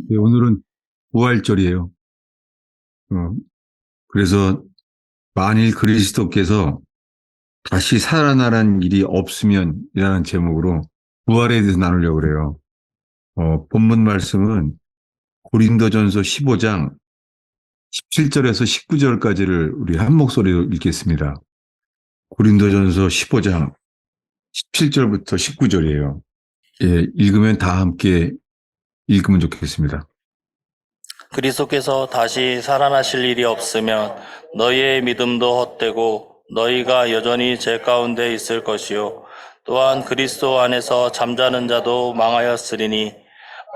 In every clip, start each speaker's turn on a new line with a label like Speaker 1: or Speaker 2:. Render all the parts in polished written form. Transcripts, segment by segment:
Speaker 1: 네, 오늘은 부활절이에요. 어, 그래서 만일 그리스도께서 다시 살아나란 일이 없으면이라는 제목으로 부활에 대해서 나누려고 그래요. 본문 말씀은 고린도전서 15장 17절에서 19절까지를 우리 한 목소리로 읽겠습니다. 고린도전서 15장 17절부터 19절이에요. 예, 읽으면 다 함께 읽으면 좋겠습니다.
Speaker 2: 그리스도께서 다시 살아나실 일이 없으면 너희의 믿음도 헛되고 너희가 여전히 죄 가운데 있을 것이요. 또한 그리스도 안에서 잠자는 자도 망하였으리니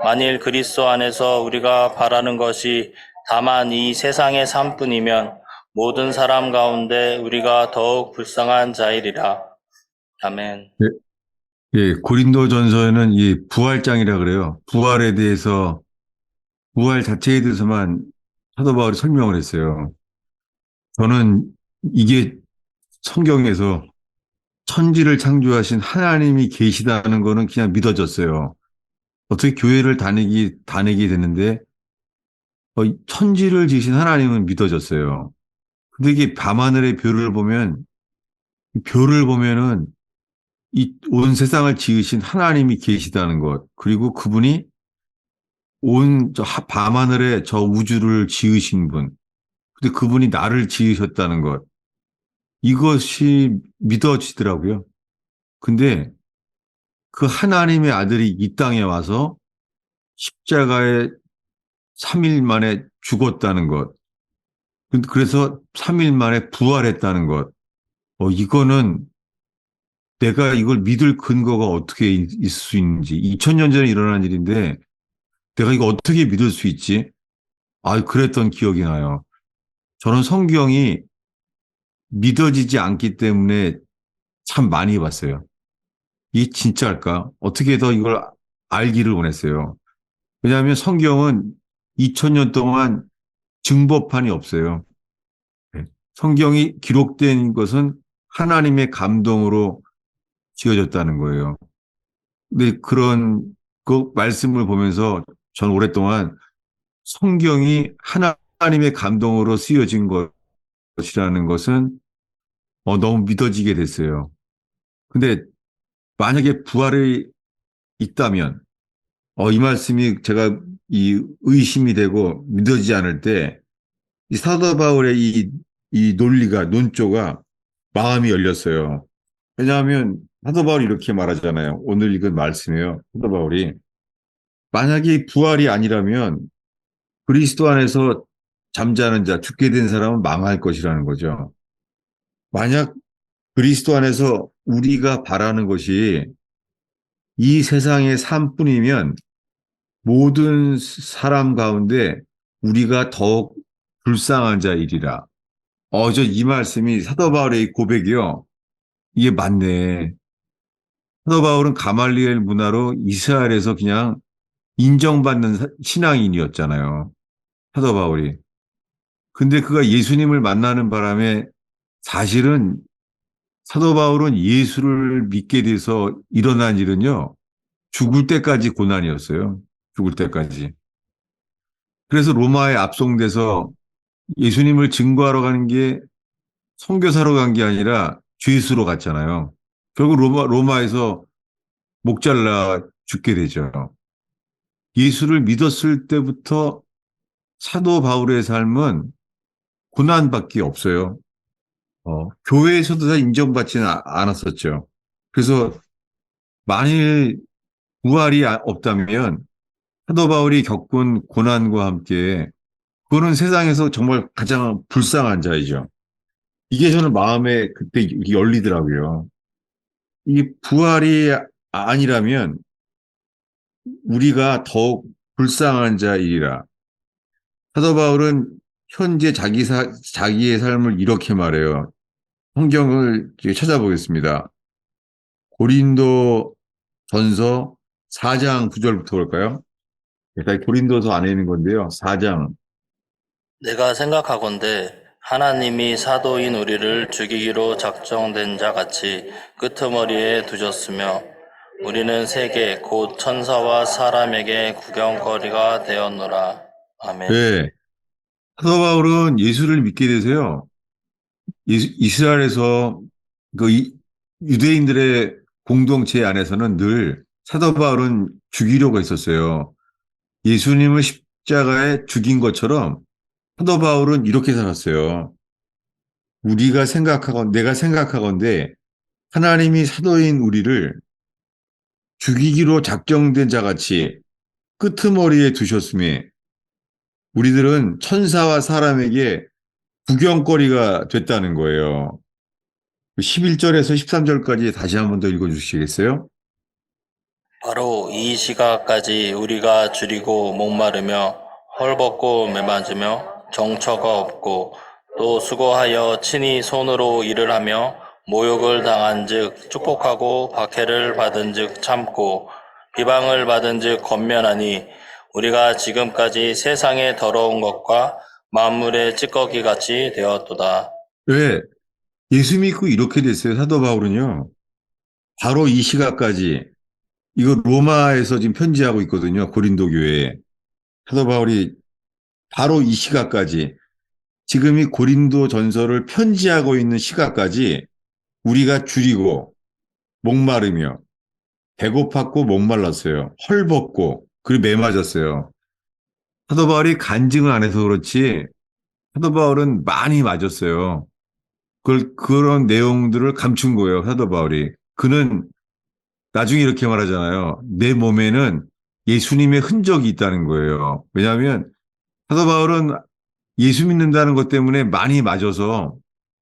Speaker 2: 만일 그리스도 안에서 우리가 바라는 것이 다만 이 세상의 삶뿐이면 모든 사람 가운데 우리가 더욱 불쌍한 자이리라. 아멘.
Speaker 1: 예, 예, 고린도전서에는 이 부활장이라 그래요. 부활에 대해서 부활 자체에 대해서만 사도 바울이 설명을 했어요. 저는 이게 성경에서 천지를 창조하신 하나님이 계시다는 거는 그냥 믿어졌어요. 어떻게 교회를 다니게 됐는데, 천지를 지으신 하나님은 믿어졌어요. 근데 이게 밤하늘의 별을 보면은 이 온 세상을 지으신 하나님이 계시다는 것, 그리고 그분이 온 밤하늘에 저 우주를 지으신 분, 근데 그분이 나를 지으셨다는 것, 이것이 믿어지더라고요. 근데 그 하나님의 아들이 이 땅에 와서 십자가에 3일 만에 죽었다는 것, 그래서 3일 만에 부활했다는 것, 이거는 내가 이걸 믿을 근거가 어떻게 있을 수 있는지, 2000년 전에 일어난 일인데 내가 이거 어떻게 믿을 수 있지? 그랬던 기억이 나요. 저는 성경이 믿어지지 않기 때문에 참 많이 봤어요. 이게 진짜일까? 어떻게 더 이걸 알기를 원했어요. 왜냐하면 성경은 2000년 동안 증거판이 없어요. 네. 성경이 기록된 것은 하나님의 감동으로 지어졌다는 거예요. 근데 그런 그 말씀을 보면서 전 오랫동안 성경이 하나님의 감동으로 쓰여진 것이라는 것은 너무 믿어지게 됐어요. 근데 만약에 부활이 있다면 이 말씀이 제가 이 의심이 되고 믿어지지 않을 때 이 사도 바울의 이 논조가 마음이 열렸어요. 왜냐하면 사도 바울이 이렇게 말하잖아요. 오늘 읽은 말씀이에요. 사도 바울이 만약에 부활이 아니라면 그리스도 안에서 잠자는 자, 죽게 된 사람은 망할 것이라는 거죠. 만약 그리스도 안에서 우리가 바라는 것이 이 세상의 삶뿐이면 모든 사람 가운데 우리가 더욱 불쌍한 자이리라. 저 이 말씀이 사도 바울의 고백이요. 이게 맞네. 사도 바울은 가말리엘 문화로 이스라엘에서 그냥 인정받는 신앙인이었잖아요. 사도 바울이. 근데 그가 예수님을 만나는 바람에 사실은 사도 바울은 예수를 믿게 돼서 일어난 일은요. 죽을 때까지 고난이었어요. 죽을 때까지. 그래서 로마에 압송돼서 예수님을 증거하러 가는 게 선교사로 간 게 아니라 죄수로 갔잖아요. 결국 로마에서 목 잘라 죽게 되죠. 예수를 믿었을 때부터 사도 바울의 삶은 고난밖에 없어요. 교회에서도 다 인정받지는 않았었죠. 그래서 만일 부활이 없다면 사도 바울이 겪은 고난과 함께 그거는 세상에서 정말 가장 불쌍한 자이죠. 이게 저는 마음에 그때 열리더라고요. 이 부활이 아니라면 우리가 더욱 불쌍한 자이라. 사도 바울은 현재 자기의 삶을 이렇게 말해요. 성경을 찾아보겠습니다. 고린도 전서 4장 9절부터 볼까요? 일단 고린도서 안에 있는 건데요. 4장.
Speaker 2: 내가 생각하건대 하나님이 사도인 우리를 죽이기로 작정된 자 같이 끄트머리에 두셨으며 우리는 세계 곧 천사와 사람에게 구경거리가 되었노라. 아멘.
Speaker 1: 네. 사도 바울은 예수를 믿게 되세요. 이스라엘에서 그 유대인들의 공동체 안에서는 늘 사도 바울은 죽이려고 했었어요. 예수님을 십자가에 죽인 것처럼 사도 바울은 이렇게 살았어요. 내가 생각하건대 하나님이 사도인 우리를 죽이기로 작정된 자 같이 끄트머리에 두셨으니 우리들은 천사와 사람에게 구경거리가 됐다는 거예요. 11절에서 13절까지 다시 한 번 더 읽어주시겠어요?
Speaker 2: 바로 이 시각까지 우리가 줄이고 목마르며 헐벗고 매맞으며 정처가 없고 또 수고하여 친히 손으로 일을 하며 모욕을 당한즉 축복하고 박해를 받은즉 참고 비방을 받은즉 권면하니 우리가 지금까지 세상의 더러운 것과 만물의 찌꺼기 같이 되었도다.
Speaker 1: 왜? 예수 믿고 이렇게 됐어요, 사도 바울은요. 바로 이 시각까지, 이거 로마에서 지금 편지하고 있거든요, 고린도 교회에. 사도 바울이 바로 이 시각까지, 지금 이 고린도 전서를 편지하고 있는 시각까지 우리가 줄이고, 목마르며, 배고팠고 목말랐어요. 헐벗고, 그리고 매맞았어요. 사도 바울이 간증을 안 해서 그렇지, 사도 바울은 많이 맞았어요. 그런 내용들을 감춘 거예요, 사도 바울이. 그는 나중에 이렇게 말하잖아요. 내 몸에는 예수님의 흔적이 있다는 거예요. 왜냐하면 사도 바울은 예수 믿는다는 것 때문에 많이 맞아서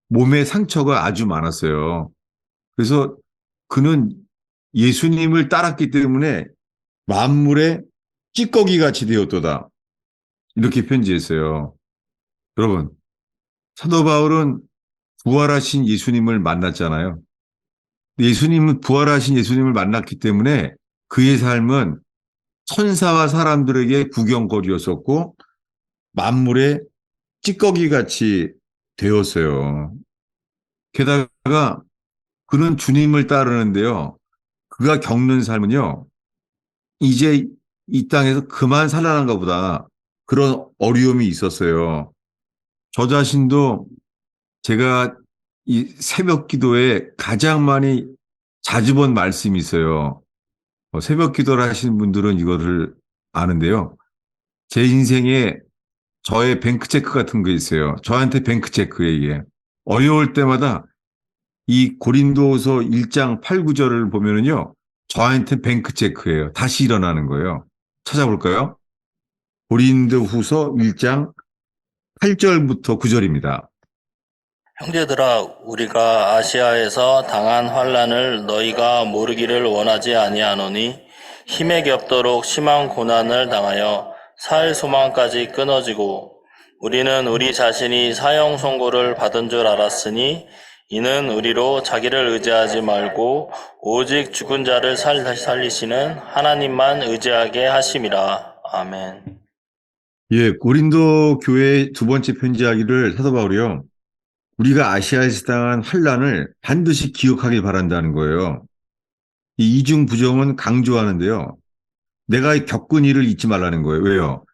Speaker 1: 몸에 상처가 아주 많았어요. 그래서 그는 예수님을 따랐기 때문에 만물의 찌꺼기 같이 되었도다. 이렇게 편지했어요. 여러분, 사도 바울은 부활하신 예수님을 만났잖아요. 부활하신 예수님을 만났기 때문에 그의 삶은 천사와 사람들에게 구경거리였었고 만물의 찌꺼기 같이 되었어요. 게다가 그는 주님을 따르는데요. 그가 겪는 삶은요. 이제 이 땅에서 그만 살아난가 보다. 그런 어려움이 있었어요. 저 자신도 제가 이 새벽 기도에 가장 많이 자주 본 말씀이 있어요. 새벽 기도를 하시는 분들은 이거를 아는데요. 제 인생에 저의 뱅크 체크 같은 거 있어요. 저한테 뱅크 체크에 이게. 어려울 때마다 이 고린도서 1장 8, 9절을 보면은요. 저한테 뱅크 체크예요. 다시 일어나는 거예요. 찾아볼까요? 고린도후서 1장 8절부터 9절입니다.
Speaker 2: 형제들아, 우리가 아시아에서 당한 환난을 너희가 모르기를 원하지 아니하노니 힘에 겹도록 심한 고난을 당하여 살 소망까지 끊어지고 우리는 우리 자신이 사형 선고를 받은 줄 알았으니 이는 우리로 자기를 의지하지 말고 오직 죽은 자를 살리시는 하나님만 의지하게 하심이라. 아멘.
Speaker 1: 예, 고린도 교회 두 번째 편지하기를 사도 바울이요. 우리가 아시아에서 당한 환난을 반드시 기억하길 바란다는 거예요. 이 이중 부정은 강조하는데요. 내가 겪은 일을 잊지 말라는 거예요. 왜요?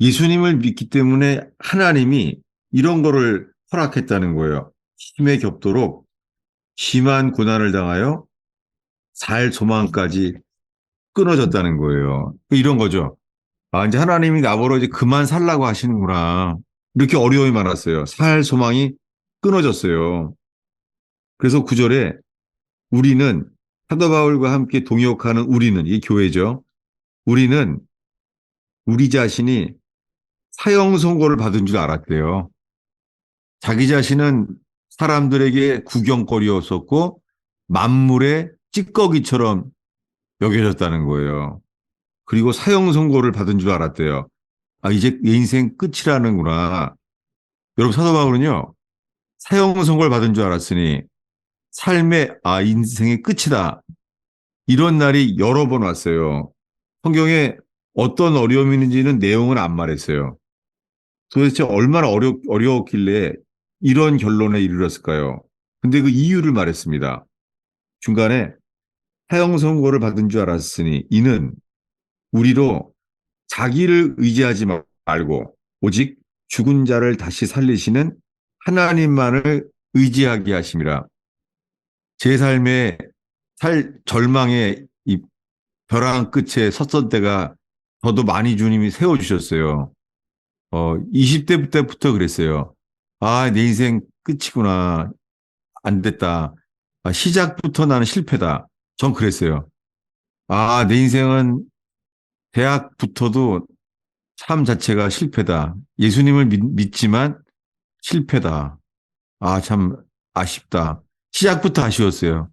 Speaker 1: 예수님을 믿기 때문에 하나님이 이런 거를 허락했다는 거예요. 힘에 겹도록 심한 고난을 당하여 살 소망까지 끊어졌다는 거예요. 이런 거죠. 아, 이제 하나님이 나보러 이제 그만 살라고 하시는구나. 이렇게 어려움이 많았어요. 살 소망이 끊어졌어요. 그래서 9절에 우리는 사도 바울과 함께 동역하는 우리는 이 교회죠. 우리는 우리 자신이 사형 선고를 받은 줄 알았대요. 자기 자신은 사람들에게 구경거리였었고 만물의 찌꺼기처럼 여겨졌다는 거예요. 그리고 사형 선고를 받은 줄 알았대요. 아, 이제 내 인생 끝이라는구나. 여러분 사도 바울은요. 사형 선고를 받은 줄 알았으니 삶의 인생의 끝이다. 이런 날이 여러 번 왔어요. 성경에 어떤 어려움이 있는지는 내용은 안 말했어요. 도대체 얼마나 어려웠길래 이런 결론에 이르렀을까요? 근데 그 이유를 말했습니다. 중간에 사형 선고를 받은 줄 알았으니 이는 우리로 자기를 의지하지 말고 오직 죽은 자를 다시 살리시는 하나님만을 의지하게 하심이라. 제 삶의 절망의 이 벼랑 끝에 섰던 때가 저도 많이 주님이 세워주셨어요. 20대 때부터 그랬어요. 아, 내 인생 끝이구나. 안 됐다. 아, 시작부터 나는 실패다. 전 그랬어요. 아, 내 인생은 대학부터도 삶 자체가 실패다. 예수님을 믿지만 실패다. 아, 참 아쉽다. 시작부터 아쉬웠어요.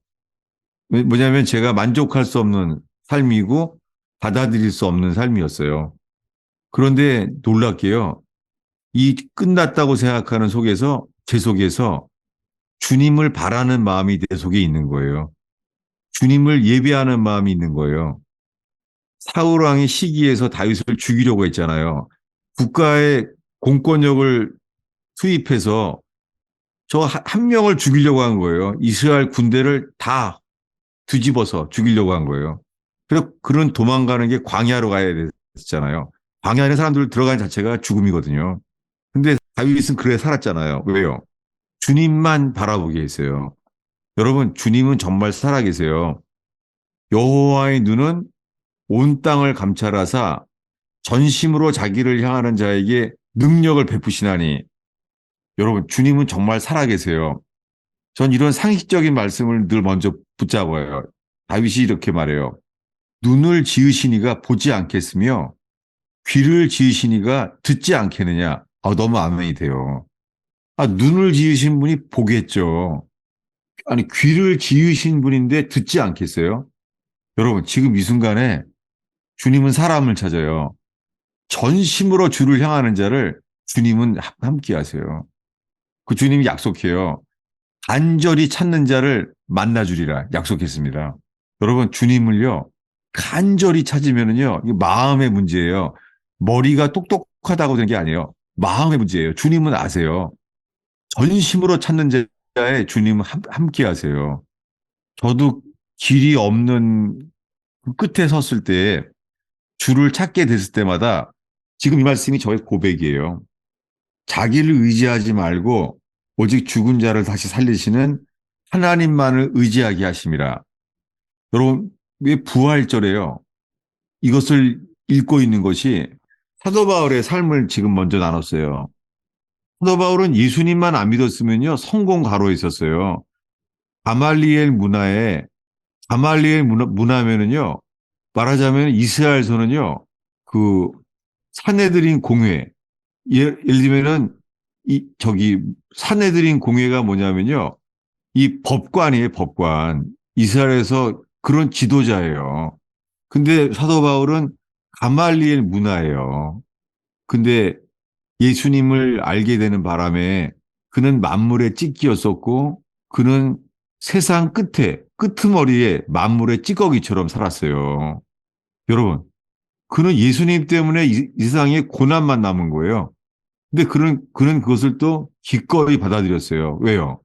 Speaker 1: 뭐냐면 제가 만족할 수 없는 삶이고 받아들일 수 없는 삶이었어요. 그런데 놀랍게요. 이 끝났다고 생각하는 속에서 제 속에서 주님을 바라는 마음이 내 속에 있는 거예요. 주님을 예배하는 마음이 있는 거예요. 사울 왕이 시기에서 다윗을 죽이려고 했잖아요. 국가의 공권력을 투입해서 저 한 명을 죽이려고 한 거예요. 이스라엘 군대를 다 뒤집어서 죽이려고 한 거예요. 그래서 그런 도망가는 게 광야로 가야 됐잖아요. 광야에 사람들 들어가는 자체가 죽음이거든요. 근데 다윗은 그래 살았잖아요. 왜요? 주님만 바라보게 했어요. 여러분, 주님은 정말 살아계세요. 여호와의 눈은 온 땅을 감찰하사 전심으로 자기를 향하는 자에게 능력을 베푸시나니. 여러분, 주님은 정말 살아계세요. 전 이런 상식적인 말씀을 늘 먼저 붙잡아요. 다윗이 이렇게 말해요. 눈을 지으시니가 보지 않겠으며 귀를 지으시니가 듣지 않겠느냐. 아, 너무 아멘이 돼요. 아, 눈을 지으신 분이 보겠죠. 아니, 귀를 지으신 분인데 듣지 않겠어요? 여러분, 지금 이 순간에 주님은 사람을 찾아요. 전심으로 주를 향하는 자를 주님은 함께 하세요. 그 주님이 약속해요. 간절히 찾는 자를 만나주리라 약속했습니다. 여러분, 주님을요, 간절히 찾으면은요, 이게 마음의 문제예요. 머리가 똑똑하다고 되는 게 아니에요. 마음의 문제예요. 주님은 아세요. 전심으로 찾는 자의 주님은 함께 하세요. 저도 길이 없는 그 끝에 섰을 때 주를 찾게 됐을 때마다 지금 이 말씀이 저의 고백이에요. 자기를 의지하지 말고 오직 죽은 자를 다시 살리시는 하나님만을 의지하게 하심이라. 여러분, 왜 부활절에요? 이것을 읽고 있는 것이 사도 바울의 삶을 지금 먼저 나눴어요. 사도 바울은 예수님만 안 믿었으면요, 성공 가로에 있었어요. 가말리엘 문화에, 가말리엘 문화면은요, 말하자면 이스라엘에서는요, 그 사내들인 공회, 예를 들면은 사내들인 공회가 뭐냐면요, 이 법관이에요, 법관. 이스라엘에서 그런 지도자예요. 근데 사도 바울은 가말리엘 문화예요. 근데 예수님을 알게 되는 바람에 그는 만물의 찢기였었고 그는 세상 끝에 끄트머리에 만물의 찌꺼기처럼 살았어요. 여러분, 그는 예수님 때문에 이 세상에 고난만 남은 거예요. 근데 그는 그것을 또 기꺼이 받아들였어요. 왜요?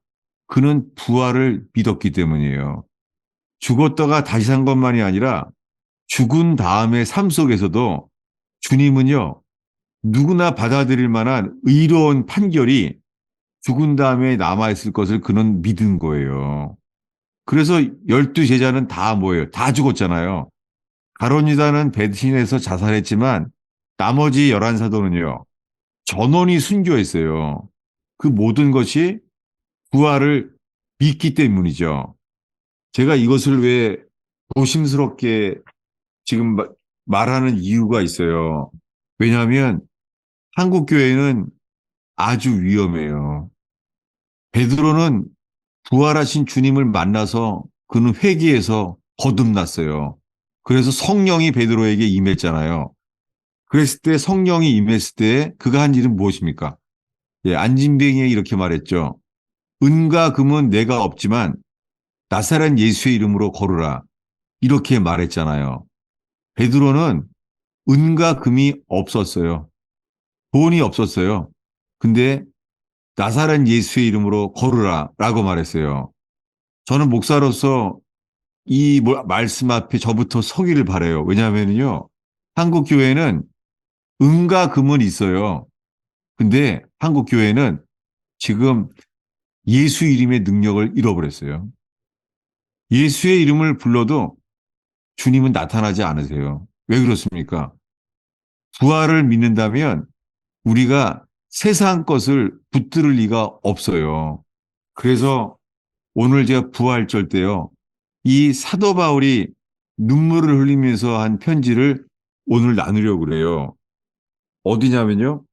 Speaker 1: 그는 부활을 믿었기 때문이에요. 죽었다가 다시 산 것만이 아니라 죽은 다음의 삶 속에서도 주님은요, 누구나 받아들일 만한 의로운 판결이 죽은 다음에 남아있을 것을 그는 믿은 거예요. 그래서 12제자는 다 뭐예요? 다 죽었잖아요. 가룟 유다는 배신해서 자살했지만 나머지 11사도는요. 전원이 순교했어요. 그 모든 것이 부활을 믿기 때문이죠. 제가 이것을 왜 조심스럽게 지금 말하는 이유가 있어요. 왜냐하면 한국 교회는 아주 위험해요. 베드로는 부활하신 주님을 만나서 그는 회개해서 거듭났어요. 그래서 성령이 베드로에게 임했잖아요. 그랬을 때 성령이 임했을 때 그가 한 일은 무엇입니까? 예, 안진뱅이에 이렇게 말했죠. 은과 금은 내가 없지만 나사렛 예수의 이름으로 걸으라. 이렇게 말했잖아요. 베드로는 은과 금이 없었어요. 돈이 없었어요. 근데 나사렛 예수의 이름으로 걸으라 라고 말했어요. 저는 목사로서 말씀 앞에 저부터 서기를 바라요. 왜냐하면요, 한국 교회는 은과 금은 있어요. 근데 한국 교회는 지금 예수 이름의 능력을 잃어버렸어요. 예수의 이름을 불러도 주님은 나타나지 않으세요. 왜 그렇습니까? 부활을 믿는다면 우리가 세상 것을 붙들을 리가 없어요. 그래서 오늘 제가 부활절 때요, 이 사도 바울이 눈물을 흘리면서 한 편지를 오늘 나누려고 그래요. 어디냐면요,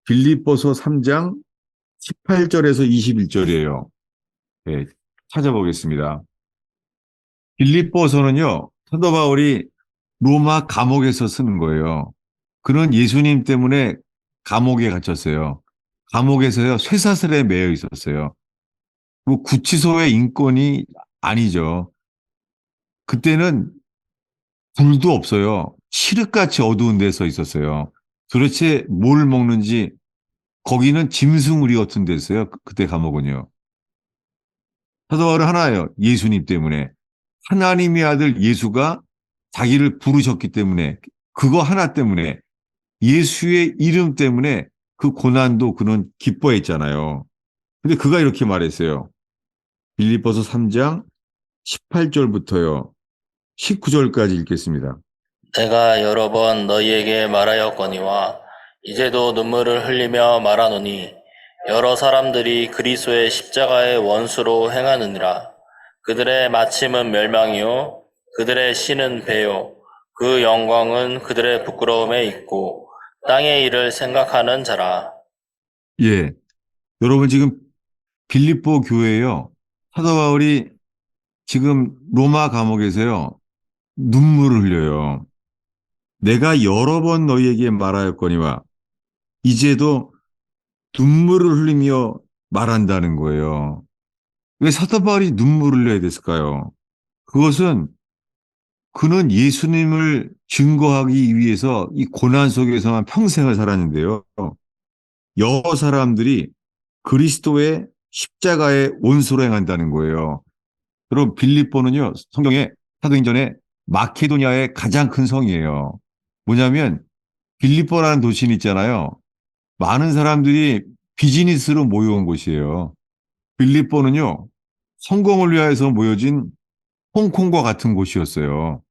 Speaker 1: 빌립보서 3장 18절에서 21절이에요. 네, 찾아보겠습니다. 빌립보서는요, 사도 바울이 로마 감옥에서 쓰는 거예요. 그는 예수님 때문에 감옥에 갇혔어요. 감옥에서요, 쇠사슬에 매여 있었어요. 뭐 구치소의 인권이 아니죠. 그때는 불도 없어요. 칠흑같이 어두운 데서 있었어요. 도대체 뭘 먹는지, 거기는 짐승우리 같은 데였어요. 그때 감옥은요. 사도 바울은 하나예요. 예수님 때문에. 하나님의 아들 예수가 자기를 부르셨기 때문에, 그거 하나 때문에, 예수의 이름 때문에 그 고난도 그는 기뻐했잖아요. 근데 그가 이렇게 말했어요. 빌립보서 3장 18절부터요, 19절까지 읽겠습니다.
Speaker 2: 내가 여러 번 너희에게 말하였거니와 이제도 눈물을 흘리며 말하노니 여러 사람들이 그리스도의 십자가의 원수로 행하느니라. 그들의 마침은 멸망이요 그들의 신은 배요 그 영광은 그들의 부끄러움에 있고 땅의 일을 생각하는 자라.
Speaker 1: 예. 여러분 지금 빌립보 교회에요, 사도 바울이 지금 로마 감옥에서요, 눈물을 흘려요. 내가 여러 번 너희에게 말하였거니와 이제도 눈물을 흘리며 말한다는 거예요. 왜 사도 바울이 눈물을 흘려야 됐을까요? 그것은 그는 예수님을 증거하기 위해서 이 고난 속에서만 평생을 살았는데요, 여러 사람들이 그리스도의 십자가에 온수로 행한다는 거예요. 여러분, 빌립보는요, 성경에 사도행전에 마케도니아의 가장 큰 성이에요. 뭐냐면 빌립보라는 도시는 있잖아요. 많은 사람들이 비즈니스로 모여온 곳이에요. 빌립보는요, 성공을 위하여서 모여진 홍콩과 같은 곳이었어요.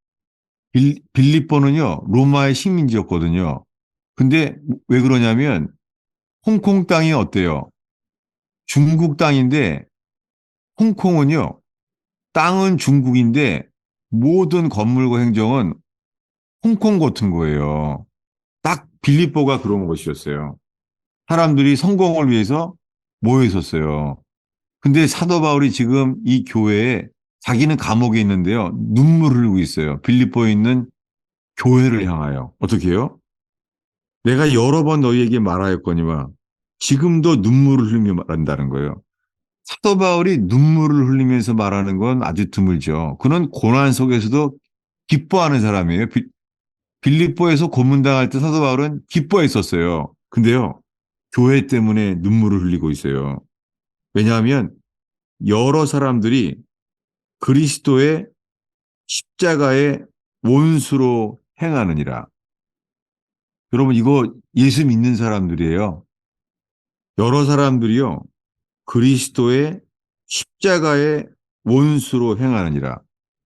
Speaker 1: 빌립보는요, 로마의 식민지였거든요. 근데 왜 그러냐면 홍콩 땅이 어때요? 중국 땅인데, 홍콩은요, 땅은 중국인데 모든 건물과 행정은 홍콩 같은 거예요. 딱 빌립보가 그런 곳이었어요. 사람들이 성공을 위해서 모여 있었어요. 근데 사도 바울이 지금 이 교회에, 자기는 감옥에 있는데요, 눈물을 흘리고 있어요. 빌립보에 있는 교회를 향하여. 어떻게 해요? 내가 여러 번 너희에게 말하였거니와 지금도 눈물을 흘리며 말한다는 거예요. 사도 바울이 눈물을 흘리면서 말하는 건 아주 드물죠. 그는 고난 속에서도 기뻐하는 사람이에요. 빌립보에서 고문당할 때 사도 바울은 기뻐했었어요. 근데요, 교회 때문에 눈물을 흘리고 있어요. 왜냐하면 여러 사람들이 그리스도의 십자가의 원수로 행하느니라. 여러분, 이거 예수 믿는 사람들이에요. 여러 사람들이요, 그리스도의 십자가의 원수로 행하느니라.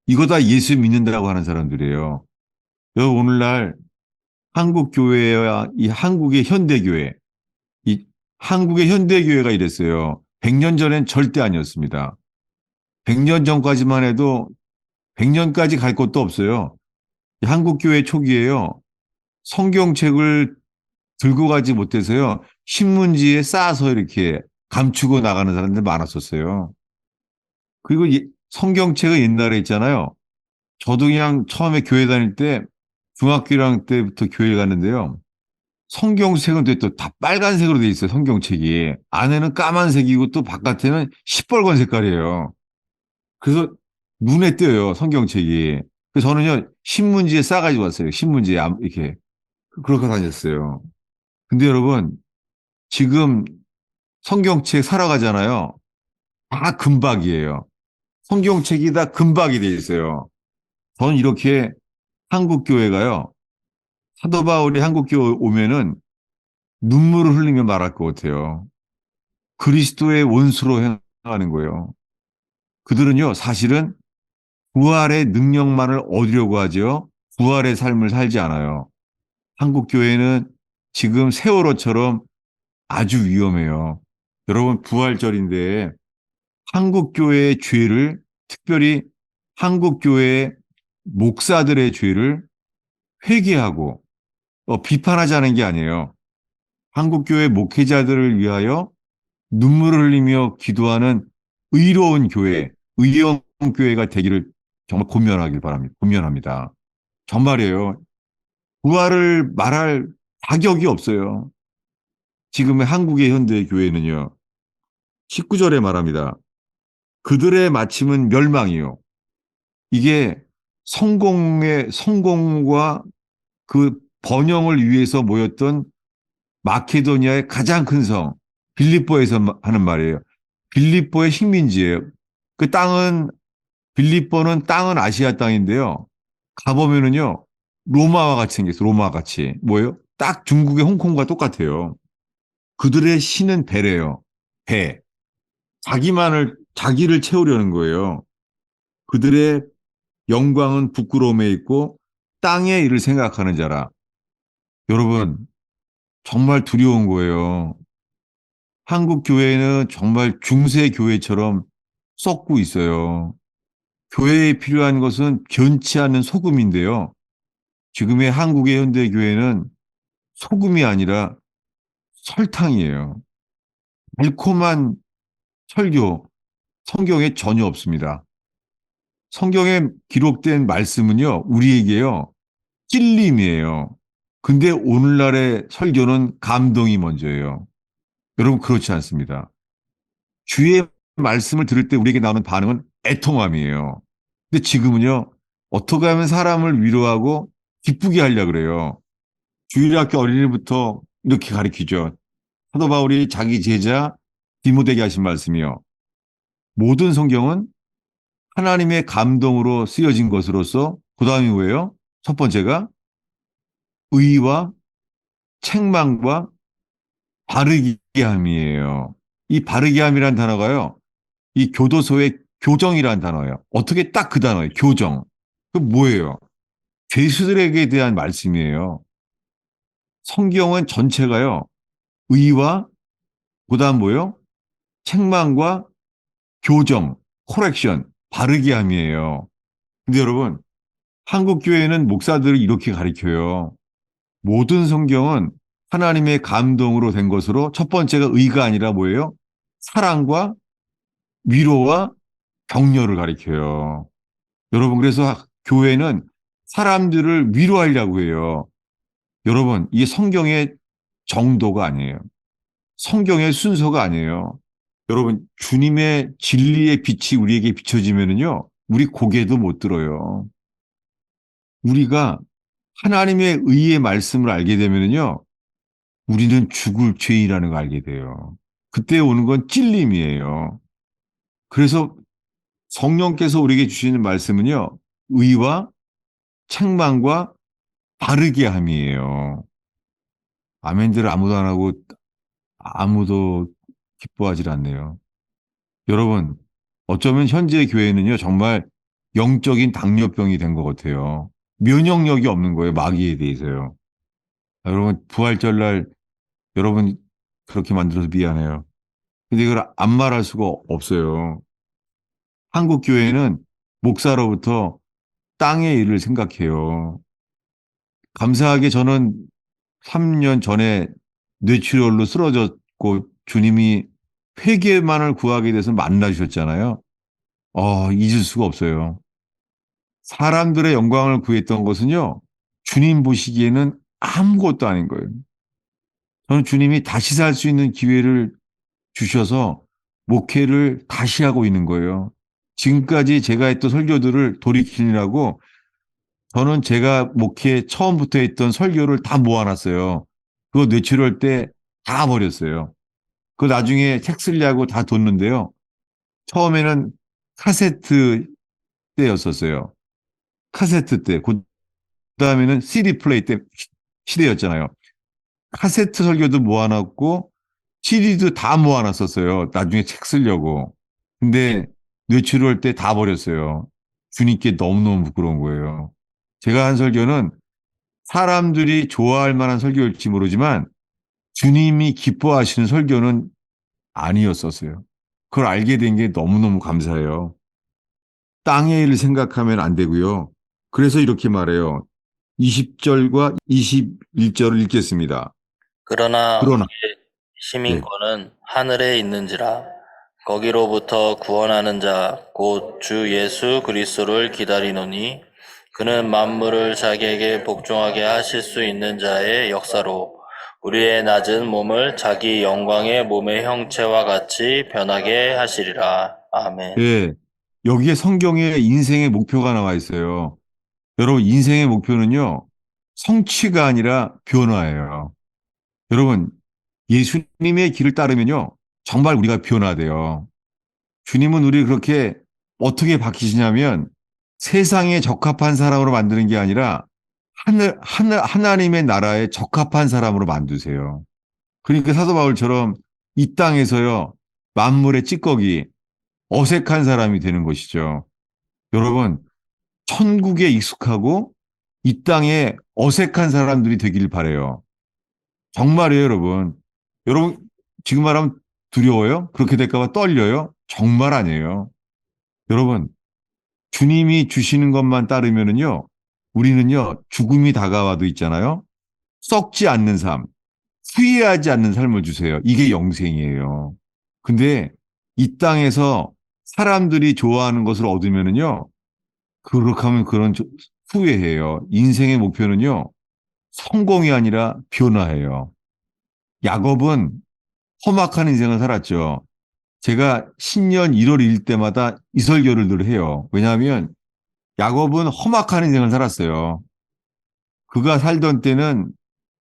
Speaker 1: 이거 다 예수 믿는다고 하는 사람들이에요. 여러분, 오늘날 한국 교회와 이 한국의 현대교회, 이 한국의 현대교회가 이랬어요. 100년 전엔 절대 아니었습니다. 100년 전까지만 해도 100년까지 갈 것도 없어요. 한국 교회 초기에요, 성경책을 들고 가지 못해서요, 신문지에 싸서 이렇게 감추고 나가는 사람들 많았었어요. 그리고 성경책은 옛날에 있잖아요. 저도 그냥 처음에 교회 다닐 때, 중학교 1학년 때부터 교회 갔는데요, 성경책은 또 다 빨간색으로 돼 있어요. 성경책이 안에는 까만색이고 또 바깥에는 시뻘건 색깔이에요. 그래서 눈에 띄어요, 성경책이. 그래서 저는요, 신문지에 싸가지고 왔어요. 신문지에 이렇게 그렇게 다녔어요. 근데 여러분, 지금 성경책 사러 가잖아요. 다 금박이에요. 성경책이 다 금박이 돼 있어요. 저는 이렇게 한국 교회가요. 사도 바울이 한국 교회 오면은 눈물을 흘리며 말할 것 같아요. 그리스도의 원수로 행하는 거예요. 그들은요, 사실은 부활의 능력만을 얻으려고 하죠. 부활의 삶을 살지 않아요. 한국 교회는 지금 세월호처럼 아주 위험해요. 여러분, 부활절인데 한국 교회의 죄를, 특별히 한국 교회의 목사들의 죄를 회개하고 비판하자는 게 아니에요. 한국 교회 목회자들을 위하여 눈물을 흘리며 기도하는 의로운 교회, 의로운 교회가 되기를 정말 권면하길 바랍니다. 권면합니다. 정말이에요. 부활을 말할 자격이 없어요. 지금의 한국의 현대 교회는요. 19절에 말합니다. 그들의 마침은 멸망이요. 이게 성공과 그 번영을 위해서 모였던 마케도니아의 가장 큰 성, 빌립보에서 하는 말이에요. 빌립보의 식민지예요. 그 땅은, 빌립보는 땅은 아시아 땅인데요. 가보면은요, 로마와 같이 생겼어, 로마와 같이. 뭐예요? 딱 중국의 홍콩과 똑같아요. 그들의 신은 배래요. 배. 자기를 채우려는 거예요. 그들의 영광은 부끄러움에 있고 땅의 일을 생각하는 자라. 여러분, 정말 두려운 거예요. 한국 교회는 정말 중세 교회처럼 썩고 있어요. 교회에 필요한 것은 변치 않는 소금인데요. 지금의 한국의 현대 교회는 소금이 아니라 설탕이에요. 달콤한 설교, 성경에 전혀 없습니다. 성경에 기록된 말씀은요, 우리에게요, 찔림이에요. 근데 오늘날의 설교는 감동이 먼저예요. 여러분, 그렇지 않습니다. 주의 말씀을 들을 때 우리에게 나오는 반응은 애통함이에요. 근데 지금은요, 어떻게 하면 사람을 위로하고 기쁘게 하려고 그래요. 주일학교 어린이부터 이렇게 가르치죠. 사도 바울이 자기 제자 디모데에게 하신 말씀이요. 모든 성경은 하나님의 감동으로 쓰여진 것으로서 그 다음이 뭐예요? 첫 번째가 의와 책망과 바르게 함이에요. 이 바르게 함이란 단어가요. 이 교도소의 교정이란 단어예요. 어떻게 딱 그 단어예요. 교정. 그 뭐예요? 죄수들에게 대한 말씀이에요. 성경은 전체가요. 의와 그다음 뭐요? 책망과 교정, 코렉션, 바르게 함이에요. 근데 여러분, 한국 교회는 목사들을 이렇게 가르쳐요. 모든 성경은 하나님의 감동으로 된 것으로 첫 번째가 의가 아니라 뭐예요? 사랑과 위로와 격려를 가리켜요. 여러분, 그래서 교회는 사람들을 위로하려고 해요. 여러분, 이게 성경의 정도가 아니에요. 성경의 순서가 아니에요. 여러분, 주님의 진리의 빛이 우리에게 비춰지면은요, 우리 고개도 못 들어요. 우리가 하나님의 의의 말씀을 알게 되면은요, 우리는 죽을 죄인이라는 걸 알게 돼요. 그때 오는 건 찔림이에요. 그래서 성령께서 우리에게 주시는 말씀은요, 의와 책망과 바르게 함이에요. 아멘들을 아무도 안 하고 아무도 기뻐하지 않네요. 여러분, 어쩌면 현재 교회는요, 정말 영적인 당뇨병이 된 것 같아요. 면역력이 없는 거예요, 마귀에 대해서요. 여러분, 부활절날 여러분 그렇게 만들어서 미안해요. 근데 이걸 안 말할 수가 없어요. 한국 교회는 목사로부터 땅의 일을 생각해요. 감사하게 저는 3년 전에 뇌출혈로 쓰러졌고 주님이 회개만을 구하게 돼서 만나주셨잖아요. 잊을 수가 없어요. 사람들의 영광을 구했던 것은요, 주님 보시기에는 아무것도 아닌 거예요. 저는 주님이 다시 살 수 있는 기회를 주셔서 목회를 다시 하고 있는 거예요. 지금까지 제가 했던 설교들을 돌이키느라고 저는 제가 목회 처음부터 했던 설교를 다 모아놨어요. 그거 뇌출할 때 다 버렸어요. 그 나중에 책 쓰려고 다 뒀는데요. 처음에는 카세트 때였었어요. 카세트 때. 그 다음에는 CD 플레이 때 시대였잖아요. 카세트 설교도 모아놨고 CD도 다 모아놨었어요. 나중에 책 쓰려고. 근데 뇌출할 때 다 버렸어요. 주님께 너무너무 부끄러운 거예요. 제가 한 설교는 사람들이 좋아할 만한 설교일지 모르지만 주님이 기뻐하시는 설교는 아니었었어요. 그걸 알게 된 게 너무너무 감사해요. 땅의 일을 생각하면 안 되고요. 그래서 이렇게 말해요. 20절과 21절을 읽겠습니다.
Speaker 2: 그러나
Speaker 1: 그러나,
Speaker 2: 우리의
Speaker 1: 네,
Speaker 2: 시민권은 하늘에 있는지라 거기로부터 구원하는 자 곧 주 예수 그리스도를 기다리노니 그는 만물을 자기에게 복종하게 하실 수 있는 자의 역사로 우리의 낮은 몸을 자기 영광의 몸의 형체와 같이 변하게 하시리라. 아멘.
Speaker 1: 예, 여기에 성경에 인생의 목표가 나와 있어요. 여러분, 인생의 목표는요, 성취가 아니라 변화예요. 여러분, 예수님의 길을 따르면요, 정말 우리가 변화돼요. 주님은 우리를 그렇게 어떻게 바뀌시냐면 세상에 적합한 사람으로 만드는 게 아니라 하나님의 나라에 적합한 사람으로 만드세요. 그러니까 사도 바울처럼 이 땅에서요, 만물의 찌꺼기, 어색한 사람이 되는 것이죠. 여러분, 천국에 익숙하고 이 땅에 어색한 사람들이 되길 바래요. 정말이에요, 여러분. 여러분, 지금 말하면 두려워요? 그렇게 될까봐 떨려요? 정말 아니에요. 여러분, 주님이 주시는 것만 따르면은요, 우리는요, 죽음이 다가와도 있잖아요. 썩지 않는 삶, 후회하지 않는 삶을 주세요. 이게 영생이에요. 근데 이 땅에서 사람들이 좋아하는 것을 얻으면은요, 그렇게 하면 그런 후회해요. 인생의 목표는요, 성공이 아니라 변화예요. 야곱은 험악한 인생을 살았죠. 제가 신년 1월 1일 때마다 이 설교를 늘 해요. 왜냐하면 야곱은 험악한 인생을 살았어요. 그가 살던 때는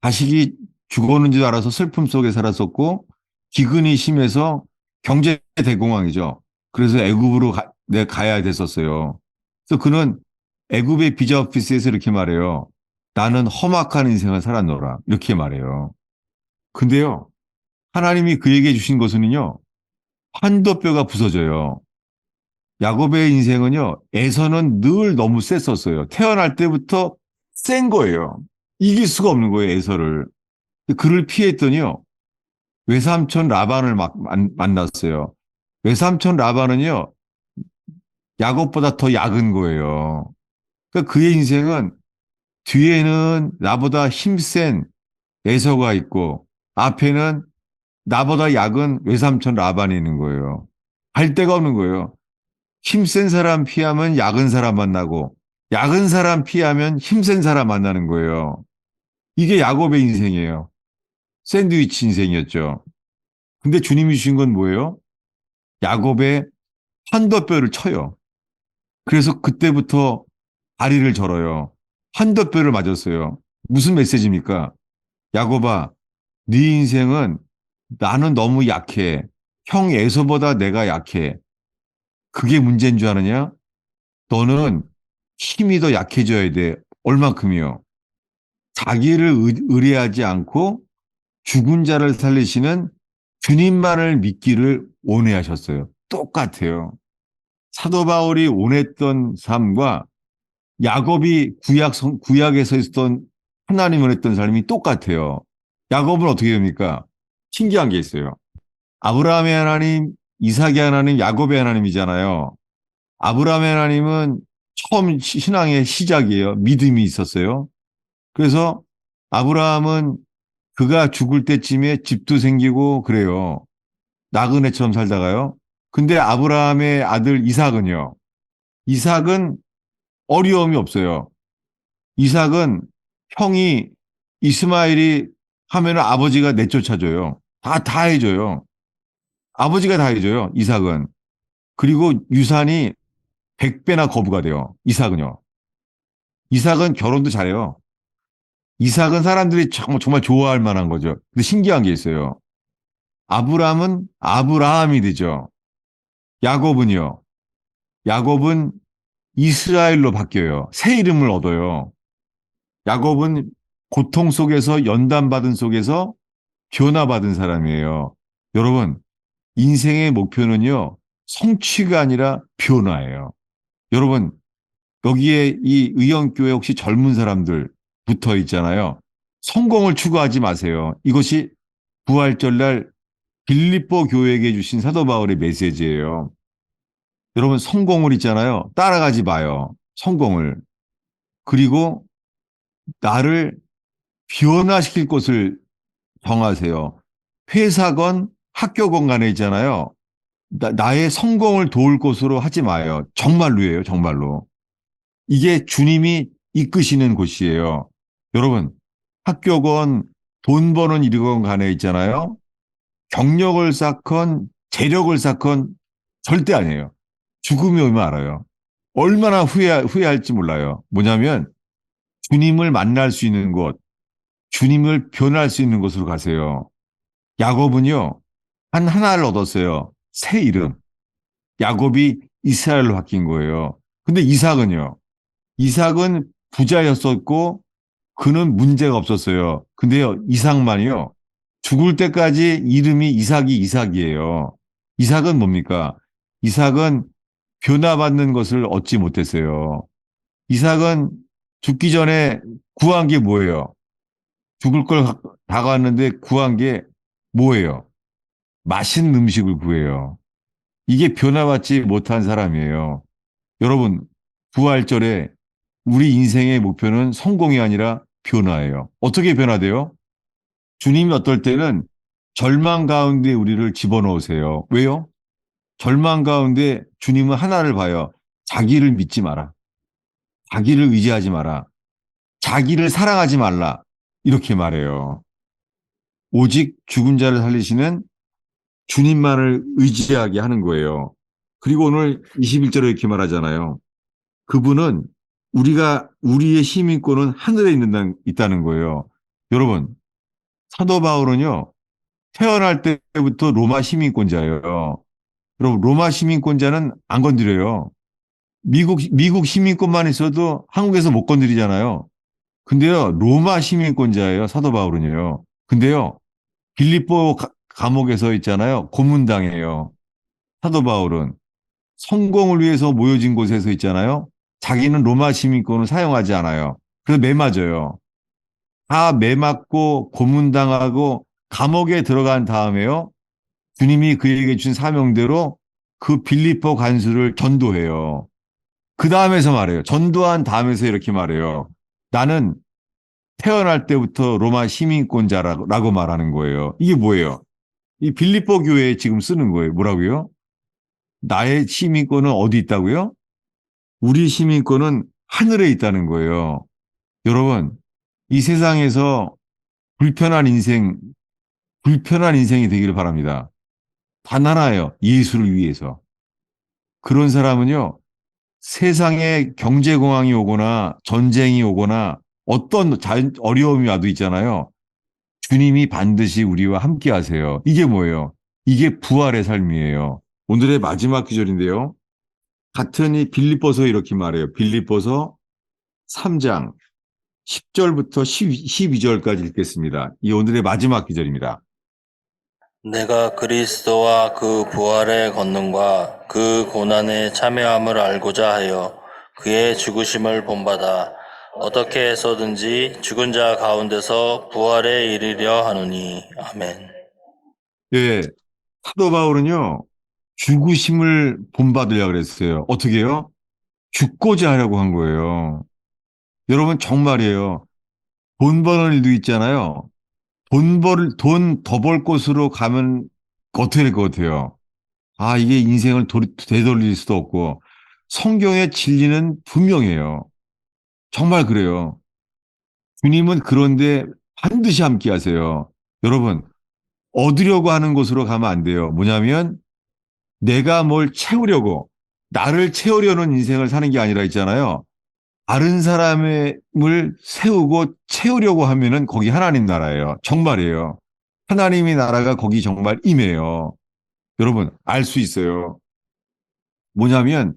Speaker 1: 자식이 죽었는 줄 알아서 슬픔 속에 살았었고 기근이 심해서 경제 대공황이죠. 그래서 애굽으로 가야 됐었어요. 그래서 그는 애굽의 비자 오피스에서 이렇게 말해요. 나는 험악한 인생을 살았노라. 이렇게 말해요. 근데요, 하나님이 그에게 주신 것은요, 환도뼈가 부서져요. 야곱의 인생은요, 에서는 늘 너무 셌었어요. 태어날 때부터 센 거예요. 이길 수가 없는 거예요, 에서를. 그를 피했더니요, 외삼촌 라반을 만났어요. 외삼촌 라반은요, 야곱보다 더 약은 거예요. 그러니까 그의 인생은 뒤에는 나보다 힘센 에서가 있고, 앞에는 나보다 약은 외삼촌 라반이 있는 거예요. 할 데가 없는 거예요. 힘센 사람 피하면 약은 사람 만나고 약은 사람 피하면 힘센 사람 만나는 거예요. 이게 야곱의 인생이에요. 샌드위치 인생이었죠. 근데 주님이 주신 건 뭐예요? 야곱의 환도뼈를 쳐요. 그래서 그때부터 다리를 절어요. 환도뼈를 맞았어요. 무슨 메시지입니까? 야곱아, 네 인생은 나는 너무 약해. 형 에서보다 내가 약해. 그게 문제인 줄 아느냐? 너는 힘이 더 약해져야 돼. 얼만큼이요? 자기를 의뢰하지 않고 죽은 자를 살리시는 주님만을 믿기를 원해하셨어요. 똑같아요. 사도 바울이 원했던 삶과 야곱이 구약에서 있었던 하나님을 했던 삶이 똑같아요. 야곱은 어떻게 됩니까? 신기한 게 있어요. 아브라함의 하나님, 이삭의 하나님, 야곱의 하나님이잖아요. 아브라함의 하나님은 처음 신앙의 시작이에요. 믿음이 있었어요. 그래서 아브라함은 그가 죽을 때쯤에 집도 생기고 그래요. 나그네처럼 살다가요. 근데 아브라함의 아들 이삭은요. 이삭은 어려움이 없어요. 이삭은 형이 이스마엘이 하면 아버지가 내쫓아줘요. 다 해줘요. 아버지가 다 해줘요. 이삭은. 그리고 유산이 100배나 거부가 돼요. 이삭은요. 이삭은 결혼도 잘해요. 이삭은 사람들이 정말 좋아할 만한 거죠. 근데 신기한 게 있어요. 아브라함은 아브라함이 되죠. 야곱은요. 야곱은 이스라엘로 바뀌어요. 새 이름을 얻어요. 야곱은 고통 속에서 연단받은 속에서 변화받은 사람이에요. 여러분, 인생의 목표는요, 성취가 아니라 변화예요. 여러분, 여기에 이 의형교회 혹시 젊은 사람들 붙어 있잖아요. 성공을 추구하지 마세요. 이것이 부활절날 빌립보 교회에게 주신 사도 바울의 메시지예요. 여러분, 성공을 있잖아요. 따라가지 마요. 성공을. 그리고 나를 변화시킬 곳을 정하세요. 회사건 학교건 간에 있잖아요. 나의 성공을 도울 곳으로 하지 마요. 정말로예요, 정말로. 이게 주님이 이끄시는 곳이에요. 여러분, 학교건 돈 버는 일이건 간에 있잖아요. 경력을 쌓건 재력을 쌓건 절대 아니에요. 죽음이 오면 알아요. 얼마나 후회할지 몰라요. 뭐냐면 주님을 만날 수 있는 곳, 주님을 변할 수 있는 곳으로 가세요. 야곱은요, 하나를 얻었어요. 새 이름. 야곱이 이스라엘로 바뀐 거예요. 근데 이삭은요, 이삭은 부자였었고, 그는 문제가 없었어요. 근데요, 이삭만이요, 죽을 때까지 이름이 이삭이에요. 이삭은 뭡니까? 이삭은 변화받는 것을 얻지 못했어요. 이삭은 죽기 전에 구한 게 뭐예요? 죽을 걸 다가왔는데 구한 게 뭐예요? 맛있는 음식을 구해요. 이게 변화받지 못한 사람이에요. 여러분, 부활절에 우리 인생의 목표는 성공이 아니라 변화예요. 어떻게 변화돼요? 주님이 어떨 때는 절망 가운데 우리를 집어넣으세요. 왜요? 절망 가운데 주님은 하나를 봐요. 자기를 믿지 마라. 자기를 의지하지 마라. 자기를 사랑하지 말라. 이렇게 말해요. 오직 죽은 자를 살리시는 주님만을 의지하게 하는 거예요. 그리고 오늘 21절에 이렇게 말하잖아요. 그분은 우리의 시민권은 하늘에 있다는 거예요. 여러분, 사도 바울은요, 태어날 때부터 로마 시민권자예요. 여러분, 로마 시민권자는 안 건드려요. 미국 시민권만 있어도 한국에서 못 건드리잖아요. 근데요, 로마 시민권자예요, 사도 바울은요. 근데요, 빌립보 감옥에서 있잖아요. 고문당해요. 사도 바울은 성공을 위해서 모여진 곳에서 있잖아요. 자기는 로마 시민권을 사용하지 않아요. 그래서 매맞아요. 다 매맞고 고문당하고 감옥에 들어간 다음에요. 주님이 그에게 준 사명대로 그 빌립보 간수를 전도해요. 그 다음에서 말해요. 전도한 다음에서 이렇게 말해요. 나는 태어날 때부터 로마 시민권자라고 말하는 거예요. 이게 뭐예요? 이 빌립보 교회에 지금 쓰는 거예요. 뭐라고요? 나의 시민권은 어디 있다고요? 우리 시민권은 하늘에 있다는 거예요. 여러분, 이 세상에서 불편한 인생이 되기를 바랍니다. 단 하나예요. 예수를 위해서. 그런 사람은요, 세상에 경제공황이 오거나 전쟁이 오거나 어떤 어려움이 와도 있잖아요. 주님이 반드시 우리와 함께 하세요. 이게 뭐예요? 이게 부활의 삶이에요. 오늘의 마지막 구절인데요. 같은 이 빌립보서 이렇게 말해요. 빌립보서 3장 10절부터 12절까지 읽겠습니다. 이 오늘의 마지막 구절입니다.
Speaker 2: 내가 그리스도와 그 부활의 권능과 그 고난에 참여함을 알고자 하여 그의 죽으심을 본받아 어떻게 해서든지 죽은 자 가운데서 부활에 이르려 하노니. 아멘.
Speaker 1: 예, 사도 바울은요, 죽으심을 본받으려고 그랬어요. 어떻게 해요? 죽고자 하려고 한 거예요. 여러분, 정말이에요. 돈 버는 일도 있잖아요. 돈 더 벌 곳으로 가면 어떻게 될 것 같아요? 아, 이게 인생을 되돌릴 수도 없고, 성경의 진리는 분명해요. 정말 그래요. 주님은 그런데 반드시 함께 하세요. 여러분, 얻으려고 하는 곳으로 가면 안 돼요. 뭐냐면, 내가 뭘 채우려고, 나를 채우려는 인생을 사는 게 아니라 있잖아요. 다른 사람을 세우고 채우려고 하면은 거기 하나님 나라예요. 정말이에요. 하나님의 나라가 거기 정말 임해요. 여러분, 알 수 있어요. 뭐냐면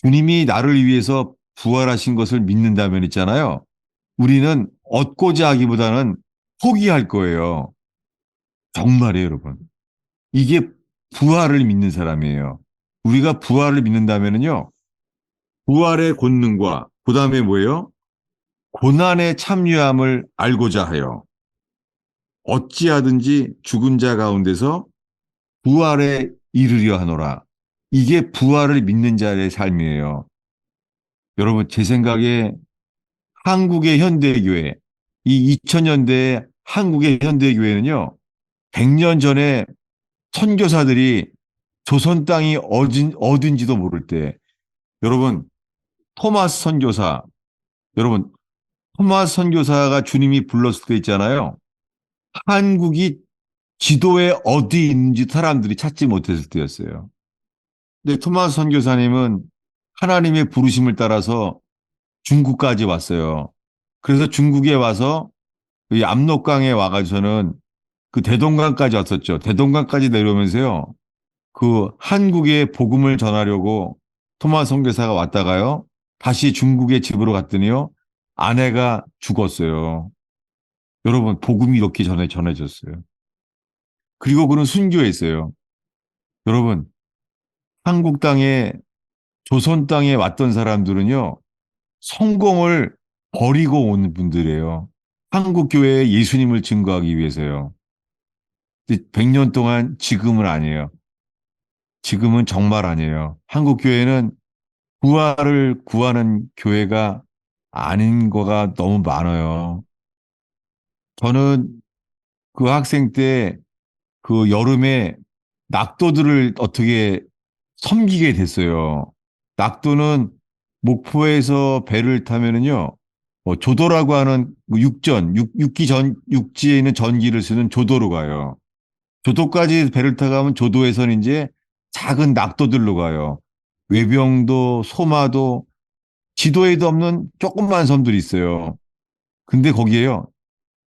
Speaker 1: 주님이 나를 위해서 부활하신 것을 믿는다면 있잖아요. 우리는 얻고자 하기보다는 포기할 거예요. 정말이에요, 여러분. 이게 부활을 믿는 사람이에요. 우리가 부활을 믿는다면요. 부활의 권능과 그다음에 뭐예요? 고난의 참여함을 알고자 하여 어찌하든지 죽은 자 가운데서 부활에 이르려 하노라. 이게 부활을 믿는 자의 삶이에요. 여러분, 제 생각에 한국의 현대교회, 이 2000년대의 한국의 현대교회는요, 100년 전에 선교사들이 조선 땅이 어딘지도 모를 때, 여러분, 토마스 선교사, 여러분, 토마스 선교사가 주님이 불렀을 때 있잖아요. 한국이 지도에 어디 있는지 사람들이 찾지 못했을 때였어요. 근데 토마스 선교사님은 하나님의 부르심을 따라서 중국까지 왔어요. 그래서 중국에 와서 이 압록강에 와가지고서는 그 대동강까지 왔었죠. 대동강까지 내려오면서요. 그 한국에 복음을 전하려고 토마스 선교사가 왔다가요. 다시 중국의 집으로 갔더니요. 아내가 죽었어요. 여러분, 복음이 이렇게 전해졌어요. 그리고 그는 순교했어요. 여러분, 한국 땅에, 조선 땅에 왔던 사람들은요, 성공을 버리고 온 분들이에요. 한국 교회에 예수님을 증거하기 위해서요. 100년 동안 지금은 아니에요. 지금은 정말 아니에요. 한국 교회는 부활을 구하는 교회가 아닌 거가 너무 많아요. 저는 그 학생 때 그 여름에 낙도들을 어떻게 섬기게 됐어요. 낙도는 목포에서 배를 타면은요, 조도라고 하는 그 육지에 있는 전기를 쓰는 조도로 가요. 조도까지 배를 타가면 조도에서는 이제 작은 낙도들로 가요. 외병도, 소마도, 지도에도 없는 조그만 섬들이 있어요. 근데 거기에요,